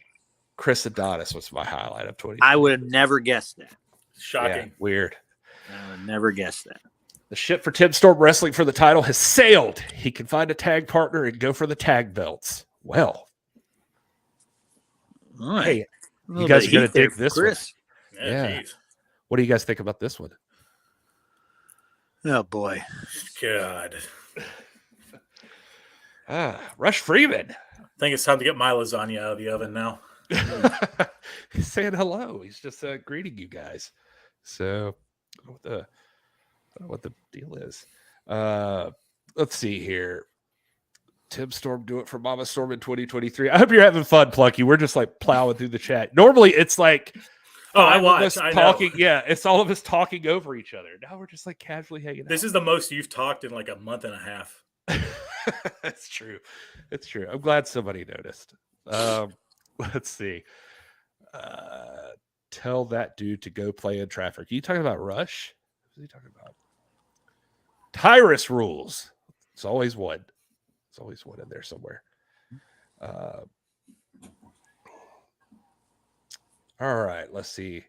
Chris Adonis was my highlight of 20.
I would have never guessed that.
Shocking.
Yeah, weird.
I would have never guessed that.
The ship for Tim Storm Wrestling for the title has sailed. He can find a tag partner and go for the tag belts. Well,
All right.
hey,
A
you
little
guys
bit
are going
of
to
heat
dig
there
this
for Chris.
one.
Yeah.
Yeah. What do you guys think about this one?
Oh boy.
God.
Rush Freeman.
I think it's time to get my lasagna out of the oven now.
He's saying hello. He's just greeting you guys. So, I don't know what the deal is. Let's see here. Tim Storm do it for Mama Storm in 2023. I hope you're having fun, Plucky. We're just like plowing through the chat. Normally, it's like
I
five of us
watch. I
talking.
know.
Yeah, it's all of us talking over each other. Now we're just like casually hanging out.
This is the most you've talked in like a month and a half.
That's true. It's true. I'm glad somebody noticed. Let's see. Tell that dude to go play in traffic. Are you talking about Rush? What is he talking about? Tyrus rules. It's always one. There's always one in there somewhere. All right, let's see.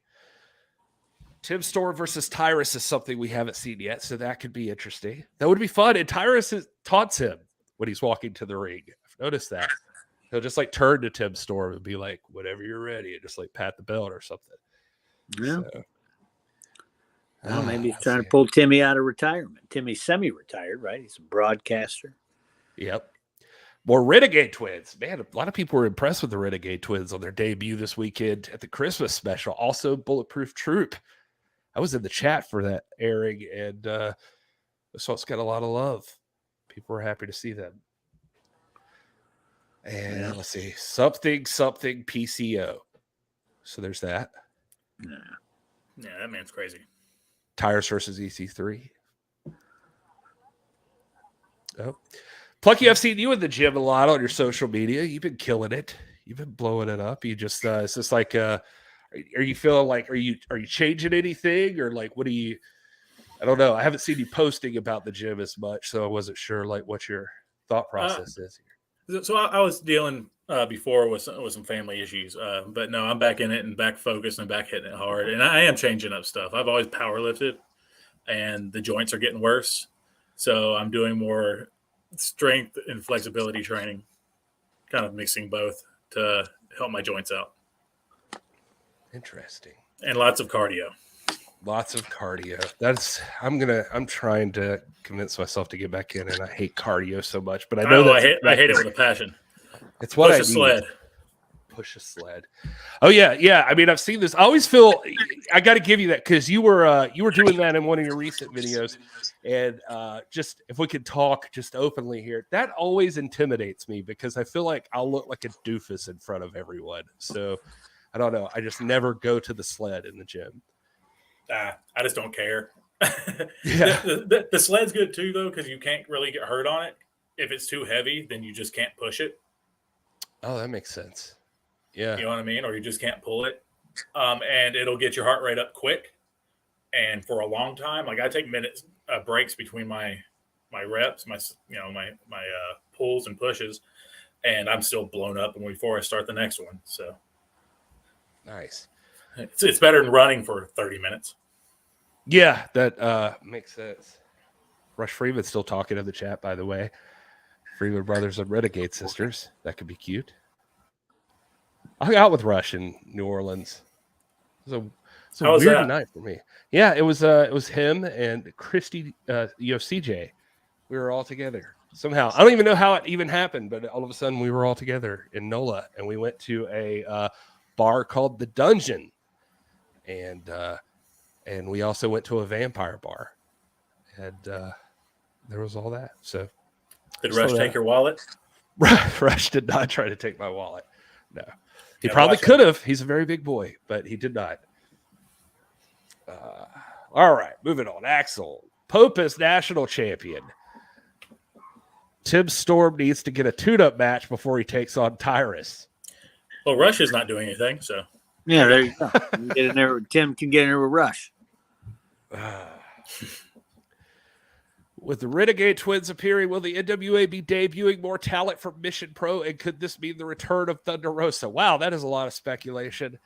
Tim Storm versus Tyrus is something we haven't seen yet, so that could be interesting. That would be fun. And Tyrus taunts him when he's walking to the ring. I've noticed that. He'll just like turn to Tim Storm and be like, whenever you're ready, and just like pat the belt or something.
Yeah.
So,
Well, maybe he's
let's
trying
see.
to pull Timmy out of retirement. Timmy's semi-retired, right? He's a broadcaster.
Yep. More Renegade Twins. Man, a lot of people were impressed with the Renegade Twins on their debut this weekend at the Christmas special. Also, Bulletproof Troop. I was in the chat for that airing, and so it's got a lot of love. People were happy to see them. And let's see. Something PCO. So there's that.
Yeah, that man's crazy.
Tyrus versus EC3. Oh. Plucky, I've seen you in the gym a lot on your social media. You've been killing it. You've been blowing it up. You just it's just like are you feeling like are you changing anything, or like what do you I don't know. I haven't seen you posting about the gym as much, so I wasn't sure like what your thought process is here.
So I was dealing before with some family issues, but no, I'm back in it and back focused and back hitting it hard. And I am changing up stuff. I've always power lifted, and the joints are getting worse. So I'm doing more strength and flexibility training, kind of mixing both to help my joints out.
Interesting.
And lots of cardio.
Lots of cardio. I'm trying to convince myself to get back in, and I hate cardio so much, but I know
I hate it with a passion.
It's what
Push
I
a
need.
sled.
Push a sled. Oh yeah. I mean, I've seen this. I always feel I got to give you that because you were doing that in one of your recent videos, and just if we could talk just openly here, that always intimidates me because I feel like I'll look like a doofus in front of everyone. So I don't know. I just never go to the sled in the gym.
I just don't care.
Yeah.
The sled's good too, though, because you can't really get hurt on it. If it's too heavy, then you just can't push it.
Oh, that makes sense. Yeah.
You know what I mean? Or you just can't pull it. And it'll get your heart rate up quick. And for a long time, like I take minutes breaks between my reps, my pulls and pushes, and I'm still blown up before I start the next one. So
Nice.
It's better than running for 30 minutes.
Yeah, that makes sense. Rush Freeman's still talking in the chat, by the way. Freeman brothers and Renegade sisters. That could be cute. I hung out with Rush in New Orleans. It was a weird night for me. Yeah, it was him and Christy, CJ. We were all together somehow. I don't even know how it even happened, but all of a sudden we were all together in NOLA, and we went to a bar called The Dungeon, and we also went to a vampire bar, and there was all that. So,
did Rush take your wallet?
Rush did not try to take my wallet. No, he probably could have. He's a very big boy, but he did not. All right, moving on. Axel Pope is national champion. Tim Storm needs to get a tune-up match before he takes on Tyrus.
Well, Rush is not doing anything, so
yeah, there you go. You get in there. Tim can get in there with Rush.
With the Renegade Twins appearing, will the NWA be debuting more talent from Mission Pro? And could this mean the return of Thunder Rosa? Wow, that is a lot of speculation.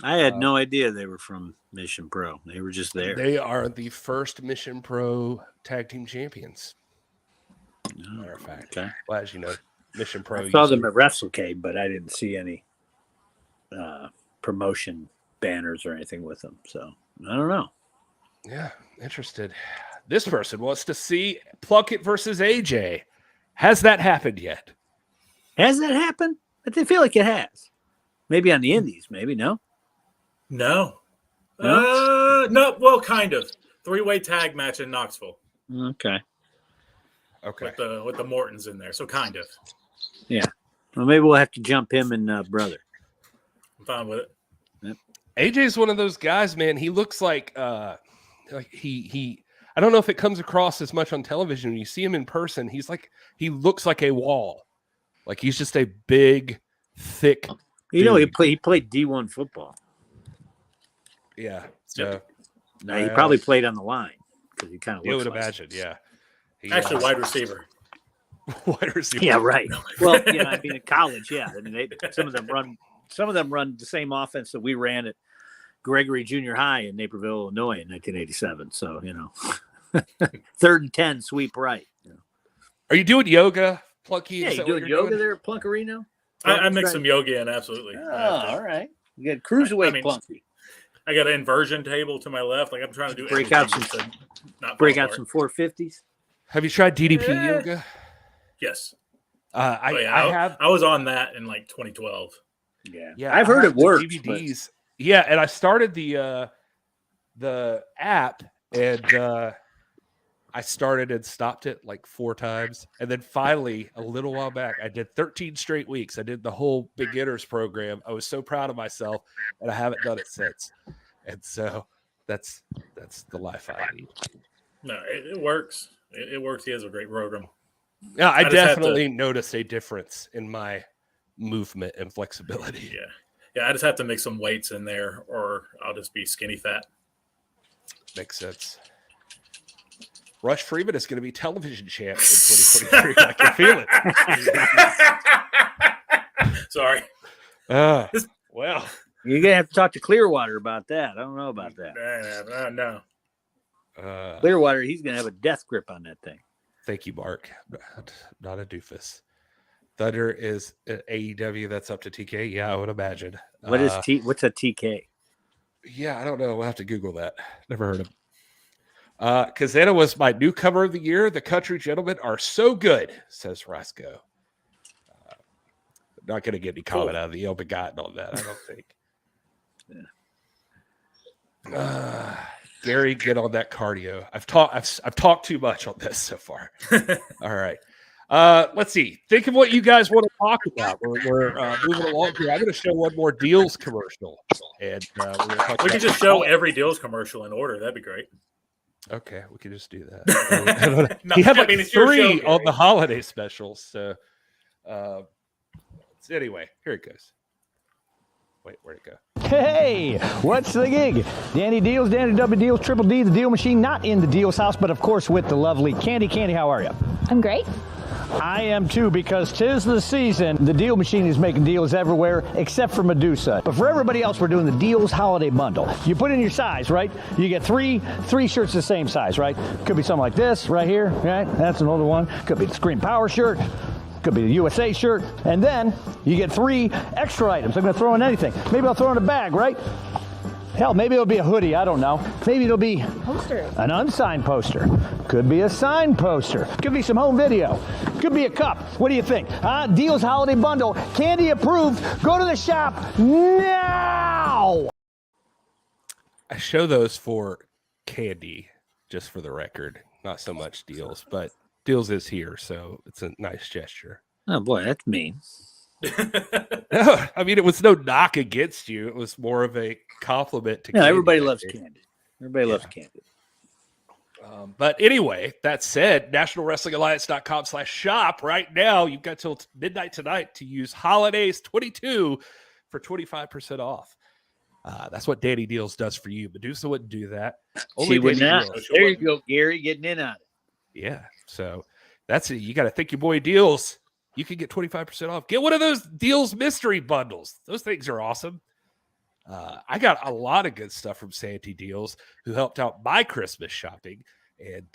I had no idea they were from Mission Pro. They were just there.
They are the first Mission Pro tag team champions. Matter of fact.
Okay.
Well, as you know, Mission Pro.
I saw them at WrestleCade, but I didn't see any promotion banners or anything with them. So I don't know.
Yeah, interested. This person wants to see Plunkett versus AJ. Has that happened yet?
Has that happened? But they feel like it has. Maybe on the Indies, maybe, no?
No. No, well, kind of. 3-way tag match in Knoxville.
Okay.
With the Mortons in there, so kind of.
Yeah. Well, maybe we'll have to jump him and brother.
I'm fine with it.
Yep. AJ's one of those guys, man. He looks like he I don't know if it comes across as much on television. When you see him in person, he looks like a wall. Like he's just a big, thick.
You know, he played D1 football.
Yeah. So
no, he probably played on the line because he kind of looks.
You would
like
imagine, yeah.
Actually, wide receiver.
Wide receiver.
Yeah, right. Well, I mean, in college, yeah. I mean, some of them run the same offense that we ran at Gregory Junior High in Naperville, Illinois, in 1987. So 3rd and 10, sweep right.
Are you doing yoga, Plunky?
Yeah, you doing yoga there at Plunkerino?
I mix some yoga in, absolutely.
Oh, all right. You got cruiserweight Plunky.
I got an inversion table to my left. Like I'm trying to do
break out some 450s.
Have you tried DDP yoga?
Yes.
I have.
I was on that in like 2012.
Yeah. I've heard it works.
DVDs. But... Yeah, and I started the app, and I started and stopped it like 4 times, and then finally, a little while back, I did 13 straight weeks. I did the whole beginners program. I was so proud of myself, and I haven't done it since. And so that's the life I need.
No, it works. It works. He has a great program.
Yeah, I definitely noticed a difference in my movement and flexibility.
Yeah. I just have to mix some weights in there, or I'll just be skinny fat.
Makes sense. Rush Freeman is going to be television champ in 2023. I can feel
it. Sorry.
Well,
you're gonna have to talk to Clearwater about that. I don't know about that.
No.
Clearwater, he's gonna have a death grip on that thing.
Thank you, Mark. Not a doofus. Thunder is AEW. That's up to TK. Yeah, I would imagine.
What's a TK?
Yeah, I don't know. We'll have to Google that. Never heard of him. Kazana was my newcomer of the year. The country gentlemen are so good, says Roscoe. Not going to get any comment out of the Ill Begotten on that, I don't think. Gary, get on that cardio. I've talked too much on this so far. All right. Let's see. Think of what you guys want to talk about. We're moving along here. I'm going to show one more Dealz commercial, and
we can just show every Dealz commercial in order. That'd be great.
Okay, we can just do that. He had like 3 on the holiday specials. So, anyway, here it goes. Wait, where'd it go?
Hey, what's the gig? Danny Dealz, Danny W. Dealz, Triple D, the Deal Machine, not in the Dealz house, but of course with the lovely Candy. Candy, how are you?
I'm great.
I am too, because 'tis the season. The Deal Machine is making deals everywhere except for Medusa. But for everybody else, we're doing the Dealz Holiday Bundle. You put in your size, right? You get three shirts the same size, right? Could be something like this right here, right? That's an older one. Could be the Scream Power shirt. Could be the USA shirt. And then you get 3 extra items. I'm going to throw in anything. Maybe I'll throw in a bag, right? Hell, maybe it'll be a hoodie. I don't know. Maybe it'll be
Poster.
an unsigned poster. Could be a signed poster. Could be some home video. Could be a cup. What do you think? Dealz Holiday Bundle. Candy approved. Go to the shop now.
I show those for Candy, just for the record. Not so much Dealz, but Dealz is here, so it's a nice gesture.
Oh boy, that's mean.
No, I mean, it was no knock against you. It was more of a compliment to Candy.
Everybody loves Candy. Everybody loves Candy.
But anyway, that said, nationalwrestlingalliance.com/shop right now. You've got till midnight tonight to use Holidays 22 for 25% off. That's what Danny Dealz does for you. Medusa wouldn't do that.
She would
Danny
not.
Dealz.
There you go, Gary, getting in on it.
Yeah, so that's it. You got to thank your boy Dealz. You can get 25% off. Get one of those Dealz mystery bundles. Those things are awesome. I got a lot of good stuff from Santee Dealz, who helped out my Christmas shopping, and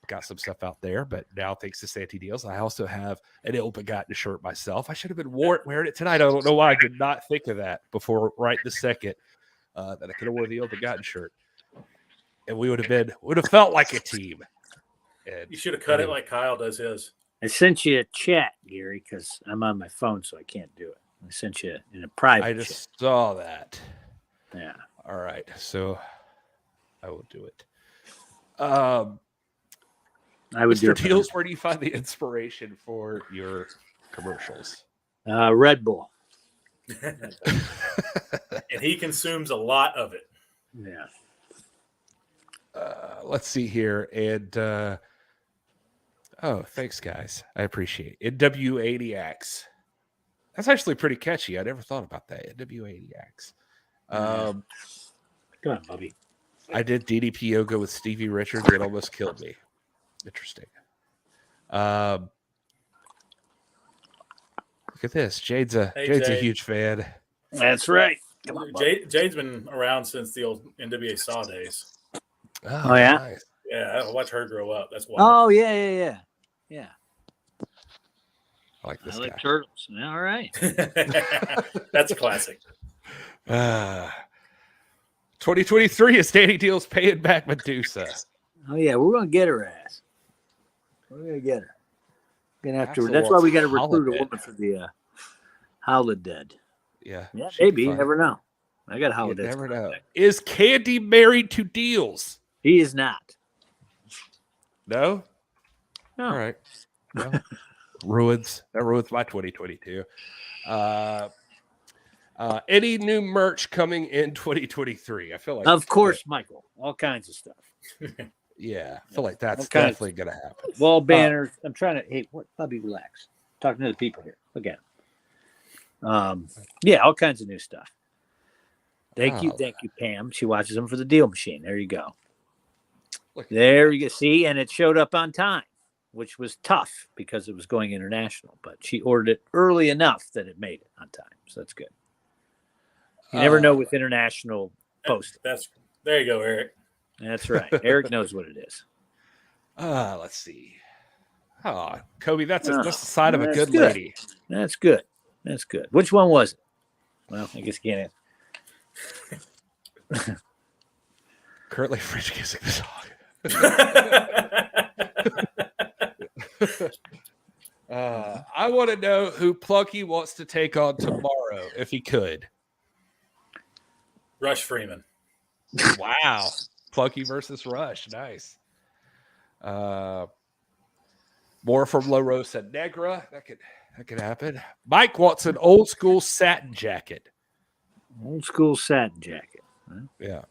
got some stuff out there. But now, thanks to Santee Dealz, I also have an ill-begotten shirt myself. I should have been wearing it tonight. I don't know why I did not think of that before right this second, that I could have worn the ill-begotten shirt. And we would have felt like a team. And
You should have cut it like Kyle does his.
I sent you a chat, Gary, because I'm on my phone, so I can't do it. I sent you in a private
I just saw that.
Yeah.
All right, so I will do it. I
would do
Mr.
it.
Dealz, where do you find the inspiration for your commercials?
Red Bull.
And he consumes a lot of it.
Yeah.
Let's see here. And thanks, guys. I appreciate it. NWA. That's actually pretty catchy. I never thought about that. NWA.
Come on, Bubby.
I did DDP yoga with Stevie Richards. It almost killed me. Interesting. Look at this. Jade's a huge fan.
That's right. Come on,
Jade's been around since the old NWA Saw days.
Oh, yeah?
Nice.
Yeah, I watched her grow up. That's why.
Oh, yeah.
I like this
I like
guy.
turtles. All right.
That's a classic.
2023 is Danny Dealz paying back Medusa.
Oh, yeah. We're going to get her ass. We're going to get her. Gonna have to.
Axel
That's why we got to
wants
recruit a
Holiday.
woman for the Holiday.
Yeah.
Yeah,
should be
maybe. You
fun.
never know. I got
You
Holiday.
never know. Is Candy married to Dealz?
He is not.
No?
No.
All right. Well, that ruins my 2022. Any new merch coming in 2023? I feel like,
Of course, Michael. All kinds of stuff.
yeah, I feel like that's
Okay.
definitely going to happen.
Wall banners. I'm trying to. Hey, what? Bubby, relax. Talking to the people here. Look at them. Yeah, all kinds of new stuff. Thank you, Pam. She watches them for the Deal Machine. There you go.
Look.
There you go. See, and it showed up on time, which was tough because it was going international. But she ordered it early enough that it made it on time, so that's good. You never know with international posting.
There you go, Eric.
That's right. Eric knows what it is.
Let's see. Oh, Kobe, that's the sign of a
That's
good
good.
lady.
That's good. That's good. Which one was it? Well, I guess you can't answer.
Currently French kissing the dog. I want to know who Plucky wants to take on tomorrow, if he could.
Rush Freeman.
Wow. Plucky versus Rush. Nice. More from La Rosa Negra. That could happen. Mike wants an old school satin jacket.
Old school satin jacket.
Yeah.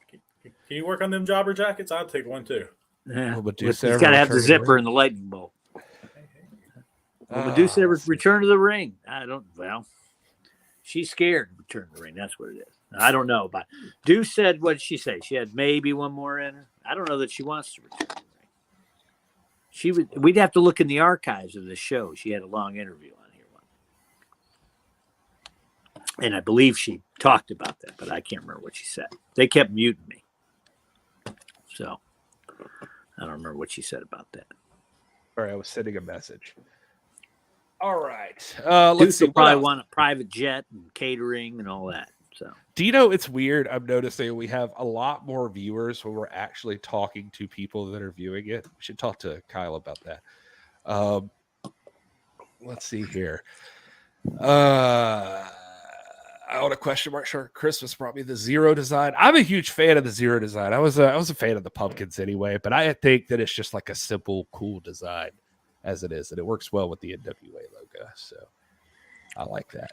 Can you work on them jobber jackets? I'll take one too.
Yeah.
Will
But
Medusa
he's
ever
got to have the
return to the
zipper and the lightning bolt. Will
ring?
Medusa ever
Let's see.
return to the ring? I don't. Well, She's scared to return to the ring. That's what it is. I don't know. But Deuce said, what did she say? She had maybe one more in her. I don't know that she wants to return to the ring. We'd have to look in the archives of the show. She had a long interview on here once. And I believe she talked about that, but I can't remember what she said. They kept muting me. So I don't remember what she said about that.
All right, I was sending a message. All right.
Let's see. Probably want a private jet and catering and all that. So,
do you know, it's weird? I'm noticing we have a lot more viewers when we're actually talking to people that are viewing it. We should talk to Kyle about that. Let's see here. I want a question mark. Sure, Christmas brought me the Zero design. I'm a huge fan of the Zero design. I was a fan of the pumpkins anyway, but I think that it's just like a simple, cool design as it is, and it works well with the NWA logo. So I like that.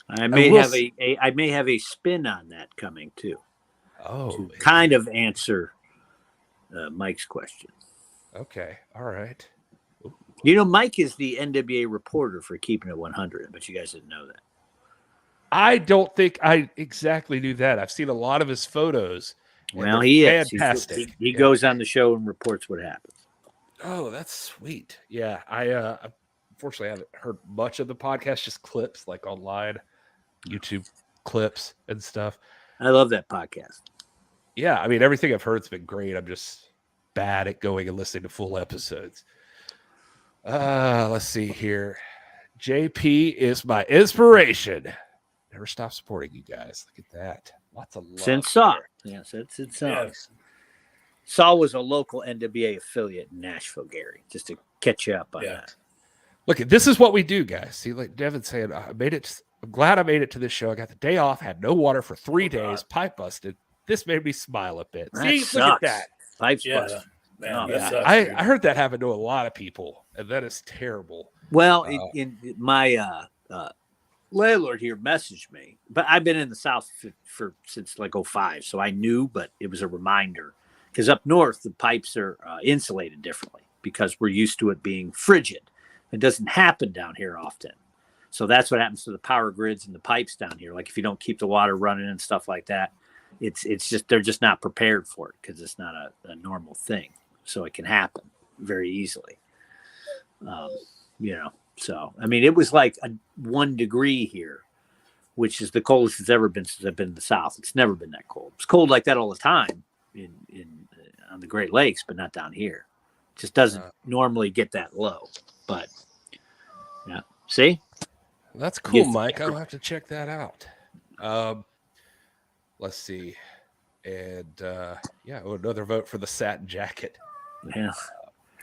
I may have a spin on that coming too.
Oh,
to kind of answer Mike's question.
Okay, all right.
You know, Mike is the NWA reporter for Keeping It 100, but you guys didn't know that.
I don't think I exactly knew that. I've seen a lot of his photos.
Well, he is
fantastic.
He goes on the show and reports what happens.
Oh, that's sweet. Yeah, I unfortunately haven't heard much of the podcast, just clips like online, YouTube clips and stuff.
I love that podcast.
Yeah, I mean, everything I've heard's been great. I'm just bad at going and listening to full episodes. Let's see here. JP is my inspiration. Never stop supporting you guys. Look at that. Lots of love.
Since Saw. Yes, it's Saw. Yes. Saw was a local NWA affiliate in Nashville, Gary, just to catch you up on that.
Look, this is what we do, guys. See, like Devin said, I'm glad I made it to this show. I got the day off, had no water for 3 days, pipe busted. This made me smile a bit. See, look at that.
Pipes busted.
Man,
I heard that happen to a lot of people, and that is terrible.
Well, in my landlord here messaged me, but I've been in the South since like 05, so I knew, but it was a reminder. Because up north, the pipes are insulated differently because we're used to it being frigid. It doesn't happen down here often. So that's what happens to the power grids and the pipes down here. Like if you don't keep the water running and stuff like that, it's just they're just not prepared for it because it's not a normal thing. So it can happen very easily. So I mean, it was like 1 degree here, which is the coldest it's ever been since I've been in the South. It's never been that cold. It's cold like that all the time on the Great Lakes, but not down here. It just doesn't normally get that low. But yeah, see,
that's cool, Mike. I'll have to check that out. Let's see, and another vote for the satin jacket.
Yeah,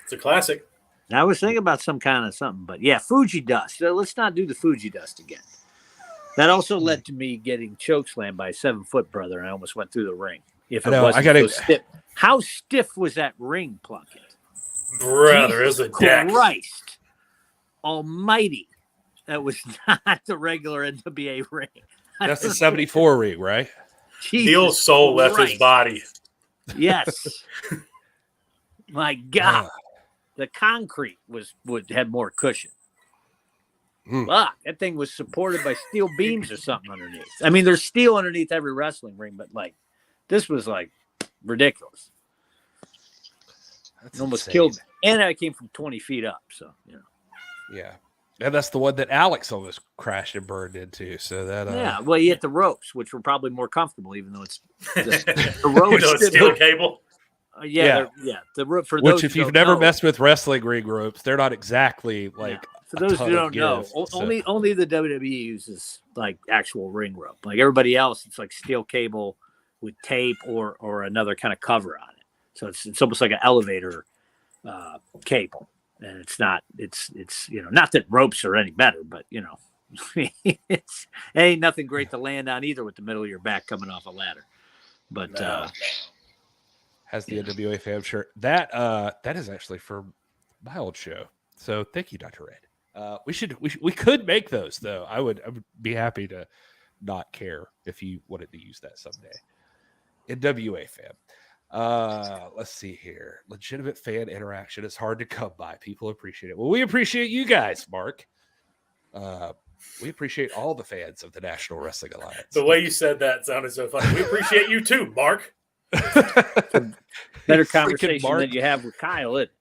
it's a classic.
I was thinking about some kind of something, but yeah, Fuji dust. So let's not do the Fuji dust again. That also led to me getting chokeslammed by a 7-foot brother, and I almost went through the ring. If it wasn't so stiff. How stiff was that ring, Plunkett?
Brother, it was a deck.
Christ almighty. That was not the regular NWA ring.
That's the 74 ring, right?
Dealz soul left his body.
Yes. My God. The concrete had more cushion. Fuck, that thing was supported by steel beams or something underneath. I mean, there's steel underneath every wrestling ring, but like this was like ridiculous. That's almost killed me. And I came from 20 feet up, so
Yeah. And that's the one that Alex almost crashed and burned into. So that
well, you hit the ropes, which were probably more comfortable, even though it's the ropes.
It's steel cable.
The rope for
which, if you've never messed with wrestling ring ropes, they're not exactly like.
For those who don't know, only the WWE uses like actual ring rope. Like everybody else, it's like steel cable with tape or another kind of cover on it. So it's almost like an elevator cable, and it's not not that ropes are any better, but it ain't nothing great to land on either with the middle of your back coming off a ladder. But
has the NWA fam shirt that is actually for my old show. So thank you, Dr. Red. We could make those though. I would be happy to not care if you wanted to use that someday. NWA fam. Let's see here. Legitimate fan interaction is hard to come by. People appreciate it. Well, we appreciate you guys, Mark. We appreciate all the fans of the National Wrestling Alliance.
The way you said that sounded so funny. We appreciate you too, Mark.
Better conversation than you have with Kyle, isn't it?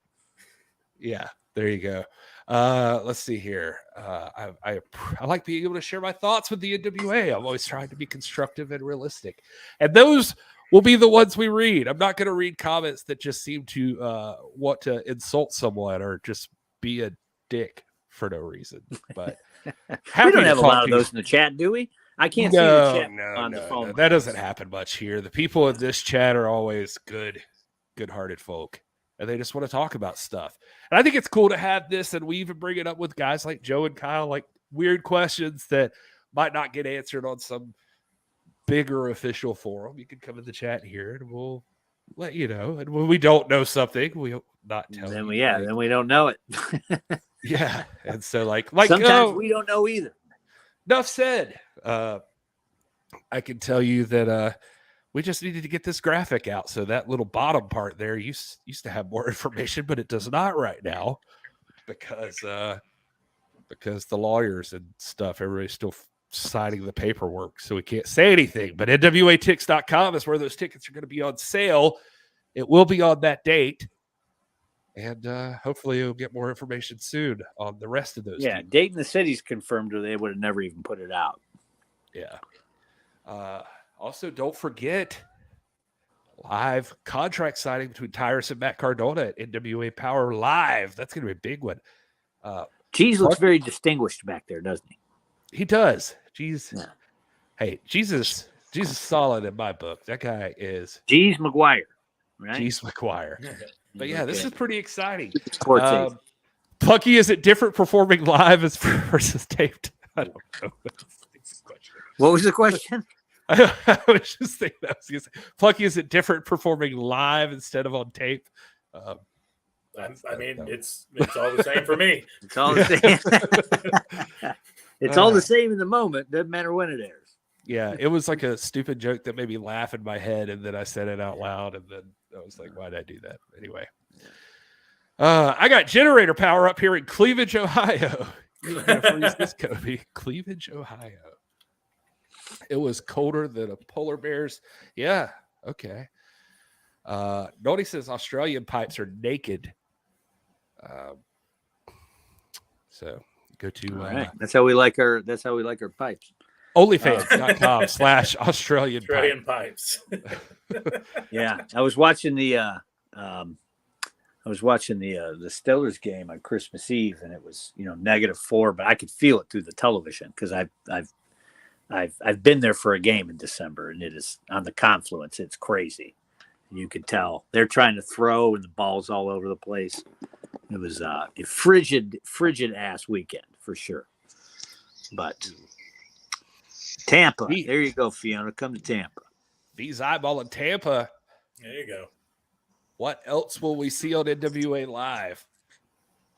Yeah, there you go. Let's see here. I like being able to share my thoughts with the NWA. I'm always trying to be constructive and realistic, and those will be the ones we read. I'm not going to read comments that just seem to want to insult someone or just be a dick for no reason. But
we don't have a lot of those in the chat, do we? I can't see the chat on the phone.
No. That doesn't happen much here. The people in this chat are always good-hearted folk, and they just want to talk about stuff. And I think it's cool to have this, and we even bring it up with guys like Joe and Kyle, like weird questions that might not get answered on some bigger official forum. You can come in the chat here, and we'll let you know. And when we don't know something, we'll not tell you.
Then we don't know it.
Yeah, and so like
sometimes we don't know either.
Enough said. I can tell you that we just needed to get this graphic out. So that little bottom part there used to have more information, but it does not right now because the lawyers and stuff, everybody's still signing the paperwork, so we can't say anything. But NWATix.com is where those tickets are going to be on sale. It will be on that date. And hopefully you'll get more information soon on the rest of those.
Yeah,
teams.
Dayton the city's confirmed, or they would have never even put it out.
Yeah. Also, don't forget live contract signing between Tyrus and Matt Cardona at NWA Power Live. That's going to be a big one.
Cheese looks very distinguished back there, doesn't he?
He does. Jeez.
Yeah.
Hey, Jesus solid in my book. That guy is
Jeez McGuire, right?
Jeez McGuire. But yeah, this is pretty exciting.
Plucky,
is it different performing live as versus taped? I don't know.
What was the question?
I was just thinking that was gonna say, Plucky, is it different performing live instead of on tape?
I mean, it's all the same for me.
It's all the same. It's all the same in the moment. Doesn't matter when it airs.
Yeah, it was like a stupid joke that made me laugh in my head, and then I said it out loud, and then I was like, why did I do that? Anyway. I got generator power up here in Cleveland, Ohio. Freeze this, Kobe. Cleveland, Ohio. It was colder than a polar bear's. Yeah, okay. Nobody says Australian pipes are naked. So go to
right. That's how we like our pipes.
OnlyFans.com/Australian
pipes.
Yeah, I was watching the Steelers game on Christmas Eve, and it was -4, but I could feel it through the television because I've been there for a game in December, and it is on the confluence. It's crazy. You could tell they're trying to throw, and the ball's all over the place. It was a frigid ass weekend for sure. But Tampa, there you go, Fiona. Come to Tampa.
These eyeballing Tampa.
There you go.
What else will we see on NWA Live?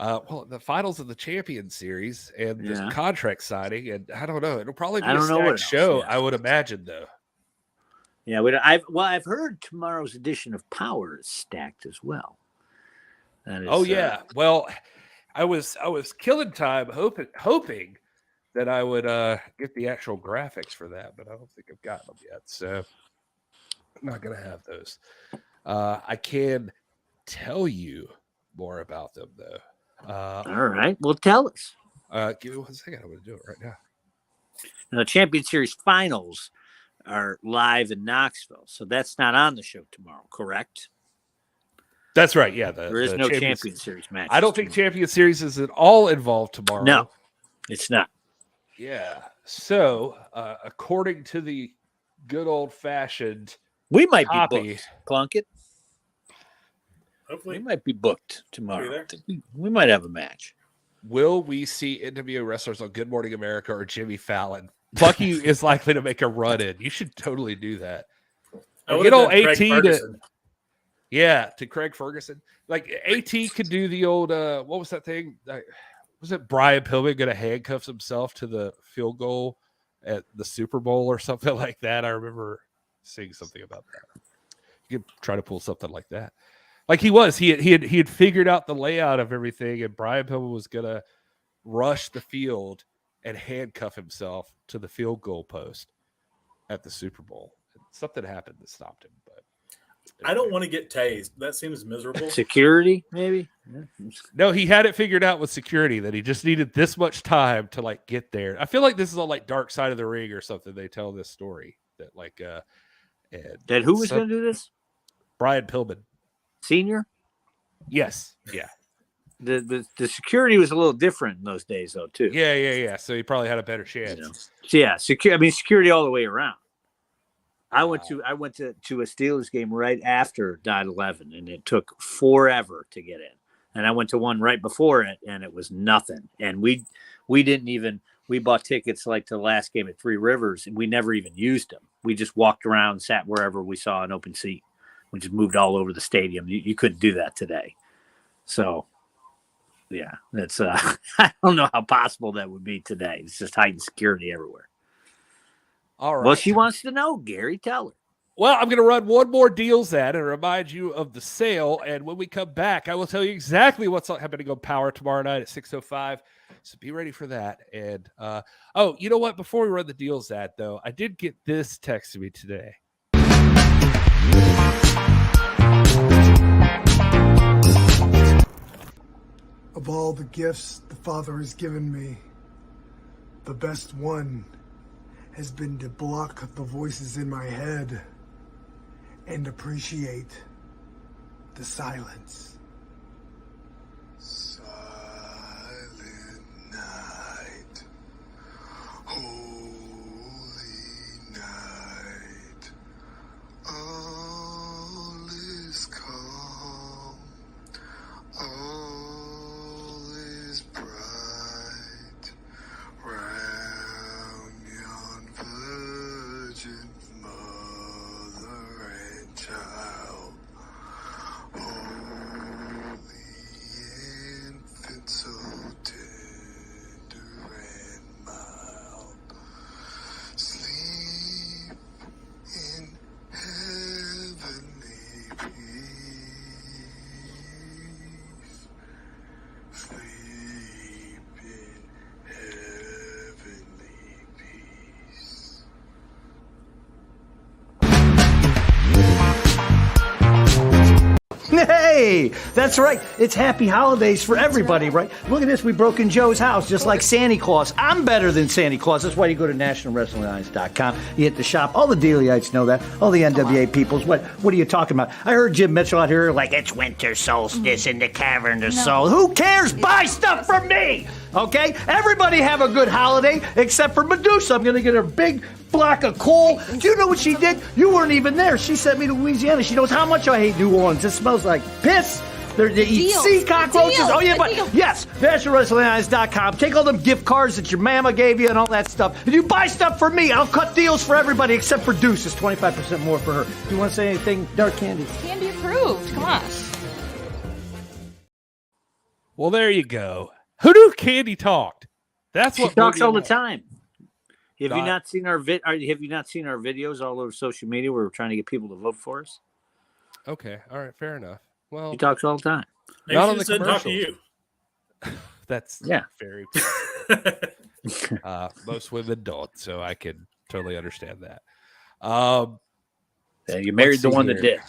Well, the finals of the Champion Series and the contract signing, and I don't know. It'll probably be a stacked show, I would imagine, though.
Yeah, I've heard tomorrow's edition of Power is stacked as well.
Yeah. Well, I was killing time hoping that I would get the actual graphics for that, but I don't think I've gotten them yet. So I'm not gonna have those. I can tell you more about them though.
All right. Well, tell us.
Give me 1 second. I'm gonna do it right now.
Now, the Champion Series finals are live in Knoxville, so that's not on the show tomorrow, correct?
That's right. Yeah,
there is no Champion Series match.
I don't think Champion Series is at all involved tomorrow.
No, it's not.
Yeah. So, according to the good old fashioned,
we might be booked, Plunkett.
Hopefully,
we might be booked tomorrow. We might have a match.
Will we see NWA wrestlers on Good Morning America or Jimmy Fallon? Plucky is likely to make a run in. You should totally do that. Get all AT to Craig Ferguson. Like AT could do the old what was that thing? Was it Brian Pillman going to handcuff himself to the field goal at the Super Bowl or something like that? I remember seeing something about that. You could try to pull something like that. Like he had figured out the layout of everything, and Brian Pillman was going to rush the field and handcuff himself to the field goal post at the Super Bowl. Something happened that stopped him, but
I don't want to get tased. That seems miserable.
Security, maybe.
no, he had it figured out with security that he just needed this much time to like get there. I feel like this is all like Dark Side of the Ring or something. They tell this story that like
That who was going to do this?
Brian Pillman.
Senior?
Yes. Yeah.
The security was a little different in those days, though, too.
Yeah. So he probably had a better chance.
You know? So, yeah, security all the way around. I went to a Steelers game right after 9/11, and it took forever to get in. And I went to one right before it, and it was nothing. And we bought tickets like to the last game at Three Rivers, and we never even used them. We just walked around, sat wherever we saw an open seat. We just moved all over the stadium. You couldn't do that today. So, yeah, that's I don't know how possible that would be today. It's just heightened security everywhere.
All right.
Well, she wants to know, Gary. Tell her.
Well, I'm going to run one more Dealz ad and remind you of the sale. And when we come back, I will tell you exactly what's happening on Power tomorrow night at 6:05. So be ready for that. And oh, you know what? Before we run the Dealz ad, though, I did get this text to me today.
Of all the gifts the Father has given me, the best one has been to block the voices in my head and appreciate the silence. Silent night, holy night, all is calm, all is bright, round yon virgin mother and child, holy infant, so tender and mild, sleep in heavenly peace, sleep in heavenly peace.
Hey, that's right. It's happy holidays for everybody, right? Look at this. We broke in Joe's house just like Santa Claus. I'm better than Santa Claus. That's why you go to nationalwrestlingalliance.com. You hit the shop. All the Dealyites know that. All the NWA peoples. What are you talking about? I heard Jim Mitchell out here like, it's winter solstice in the cavern of soul. Who cares? Buy stuff from me! Okay? Everybody have a good holiday except for Medusa. I'm going to get her big block of coal. Do you know what she did? You weren't even there. She sent me to Louisiana. She knows how much I hate New Orleans. It smells like piss. They eat
Dealz.
sea cockroaches.
Dealz.
Oh, yeah, but
Dealz.
yes, nationalwrestlingalliance.com. Take all them gift cards that your mama gave you and all that stuff. If you buy stuff for me, I'll cut deals for everybody except for Deuce. It's 25% more for her. Do you want to say anything, Dark Candy?
Candy approved. Come on.
Well, there you go. Who knew Candy talked? That's
She
what
talks all the
wants.
time. Have you
God.
not seen our videos all over social media where we're trying to get people to vote for us?
Okay. All right. Fair enough. Well,
She talks all the time.
Maybe
Not
she
on the
just didn't talk to
commercials.
you.
that's
Yeah.
very most women don't, so I can totally understand that.
Yeah, you married the
see
one that
here.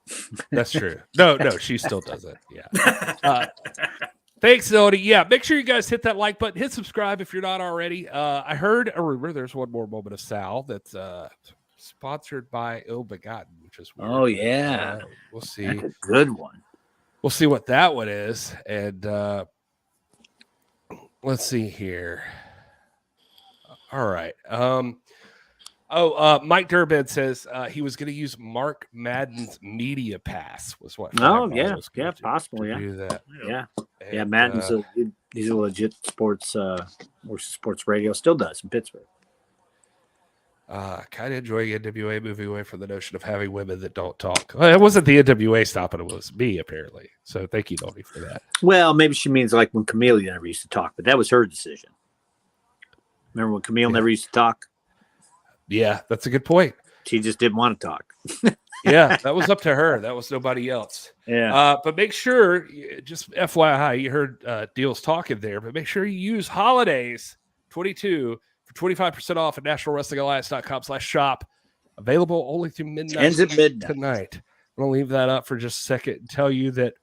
did.
That's true. No, she still doesn't. Yeah. Thanks, Nody. Yeah, make sure you guys hit that like button, hit subscribe if you're not already. I heard a rumor. There's one more moment of Sal that's sponsored by Ill Begotten, which is weird.
Oh, yeah.
We'll see.
That's a good one.
We'll see what that one is. And let's see here. All right. Mike Durbin says he was going to use Mark Madden's media pass. Was what?
Oh,
Five
yeah.
Miles was
Yeah,
gonna
possible. Yeah.
do that.
Yeah. Yeah.
And,
Madden's he's a legit sports radio. Still does in Pittsburgh.
kind of enjoying NWA moving away from the notion of having women that don't talk. Well, it wasn't the NWA stopping; it was me, apparently. So thank you, Nody, for that.
Well, maybe she means like when Camille never used to talk, but that was her decision. Remember when Camille never used to talk?
Yeah, that's a good point.
She just didn't want to talk.
Yeah, that was up to her. That was nobody else.
Yeah.
But make sure, just FYI, you heard Dealz talking there, but make sure you use holidays 22 for 25% off at nationalwrestlingalliance.com/shop. Available only through midnight.
Ends at midnight
tonight. I'm going to leave that up for just a second and tell you that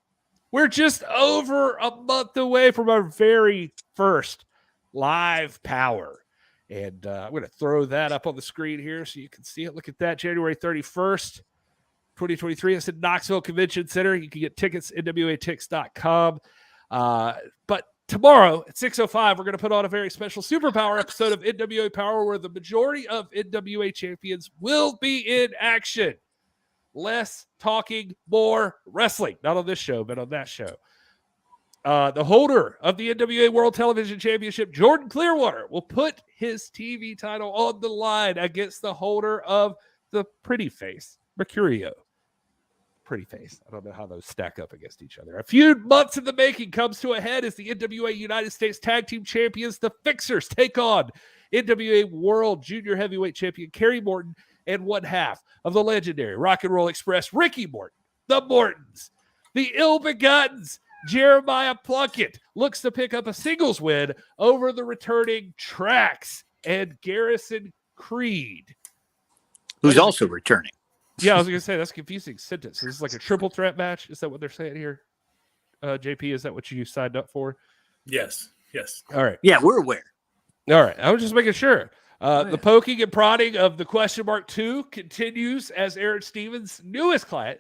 we're just over a month away from our very first live power. And I'm going to throw that up on the screen here so you can see it. Look at that, January 31st, 2023. It's at Knoxville Convention Center. You can get tickets at NWATix.com. But tomorrow at 6:05, we're going to put on a very special Superpower episode of NWA Power where the majority of NWA champions will be in action. Less talking, more wrestling. Not on this show, but on that show. The holder of the NWA World Television Championship, Jordan Clearwater, will put his TV title on the line against the holder of the pretty face, Mercurio. Pretty face. I don't know how those stack up against each other. A few months in the making comes to a head as the NWA United States Tag Team Champions, the Fixers, take on NWA World Junior Heavyweight Champion Kerry Morton and one half of the legendary Rock and Roll Express, Ricky Morton. The Mortons, the ill-begottens, Jeremiah Plunkett looks to pick up a singles win over the returning Trax and Garrison Creed,
who's also returning.
Yeah, I was going to say, that's a confusing sentence. This is like a triple threat match. Is that what they're saying here? JP, is that what you signed up for?
Yes.
All right.
Yeah, we're aware.
All right. I was just making sure. The poking and prodding of the question mark 2 continues as Aaron Stevens' newest client,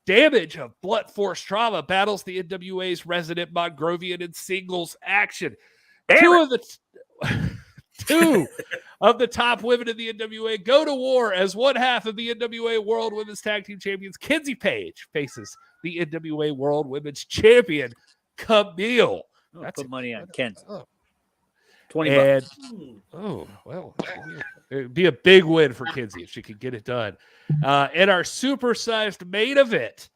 Damage of Blunt Force Trauma, battles the NWA's resident Mongrovian in singles action. Two of the top women in the NWA go to war as one half of the NWA World Women's Tag Team Champions, Kenzie Page, faces the NWA World Women's Champion, Camille.
Put money on Kenzie.
Oh.
$20.
Oh, well, it'd be a big win for Kenzie if she could get it done. And our supersized main event,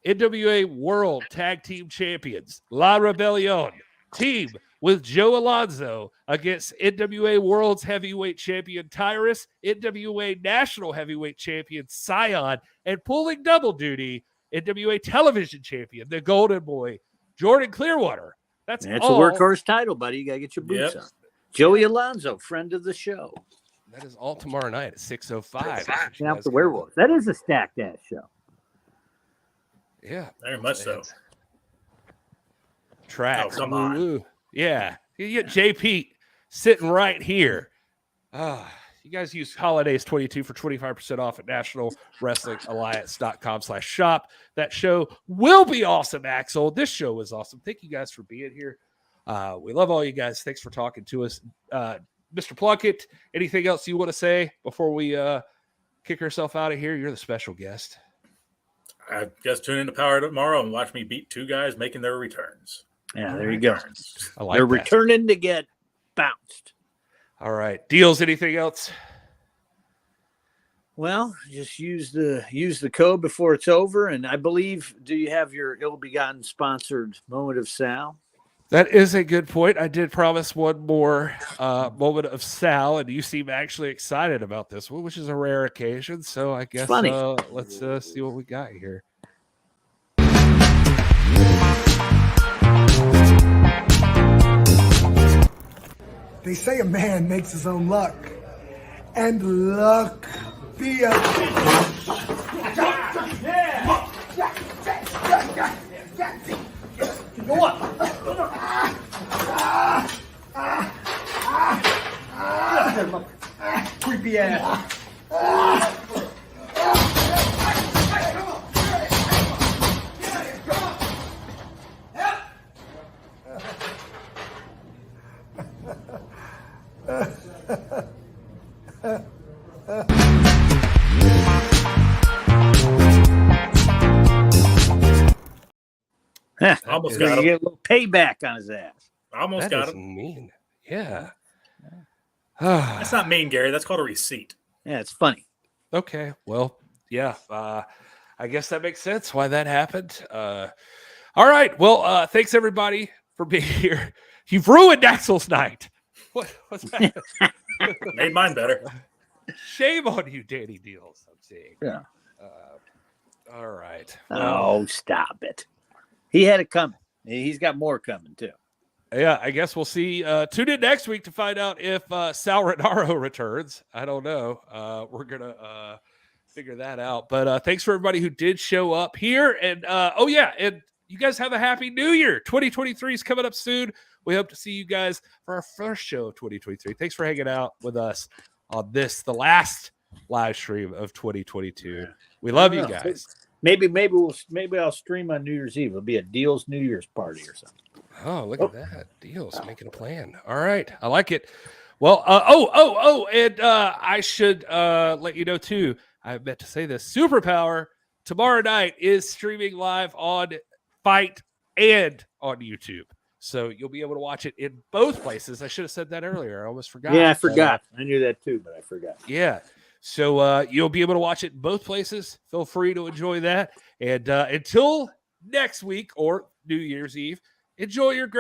NWA World Tag Team Champions, La Rebellion, team with Joe Alonzo against NWA World's Heavyweight Champion Tyrus, NWA National Heavyweight Champion Scion, and pulling double duty, NWA Television Champion, the Golden Boy, Jordan Clearwater. That's
a
all.
workhorse title, buddy. You got to get your boots on. Joey Alonzo, friend of the show.
That is all tomorrow night at 6:05.
Out the Werewolves. That is a stacked ass show.
Yeah.
Very much so.
Tracks.
Oh, come on.
Yeah. You get JP sitting right here. You guys use Holidays 22 for 25% off at nationalwrestlingalliance.com/shop. That show will be awesome, Axel. This show was awesome. Thank you guys for being here. We love all you guys. Thanks for talking to us. Mr. Plunkett, anything else you want to say before we kick ourselves out of here? You're the special guest.
I guess tune into Power tomorrow and watch me beat two guys making their returns.
Yeah, there you go.
They're
returning to get bounced.
All right. Dealz, anything else?
Well, just use the code before it's over. And I believe, do you have your ill-begotten sponsored moment of Sal?
That is a good point. I did promise one more moment of Sal, and you seem actually excited about this one, which is a rare occasion. So I guess let's see what we got here.
They say a man makes his own luck, and luck be a... Go on. Creepy ass.
Almost got him.
Get a little payback on his ass.
Almost got him.
Mean. Yeah.
That's not mean, Gary. That's called a receipt.
Yeah, it's funny.
Okay. Well, yeah. I guess that makes sense why that happened. All right. Well, thanks everybody for being here. You've ruined Axel's night. What's that?
Made mine better.
Shame on you, Danny Dealz. I'm seeing.
Yeah.
All right.
Oh, stop it. He had it coming. He's got more coming too.
Yeah, I guess we'll see. Tune in next week to find out if Sal Renaro returns. I don't know. We're going to figure that out. But thanks for everybody who did show up here. And and you guys have a happy new year. 2023 is coming up soon. We hope to see you guys for our first show of 2023. Thanks for hanging out with us on this, the last live stream of 2022.
Yeah.
We love you guys.
Maybe I'll stream on New Year's Eve. It'll be a Dealz New Year's party or something.
Oh, look at that. Dealz making a plan. All right. I like it. Well, and I should let you know too. I meant to say this. Superpower tomorrow night is streaming live on Fight and on YouTube. So you'll be able to watch it in both places. I should have said that earlier. I almost forgot.
Yeah, I forgot. I knew that too, but I forgot.
Yeah. So you'll be able to watch it in both places. Feel free to enjoy that. And until next week or New Year's Eve, enjoy your great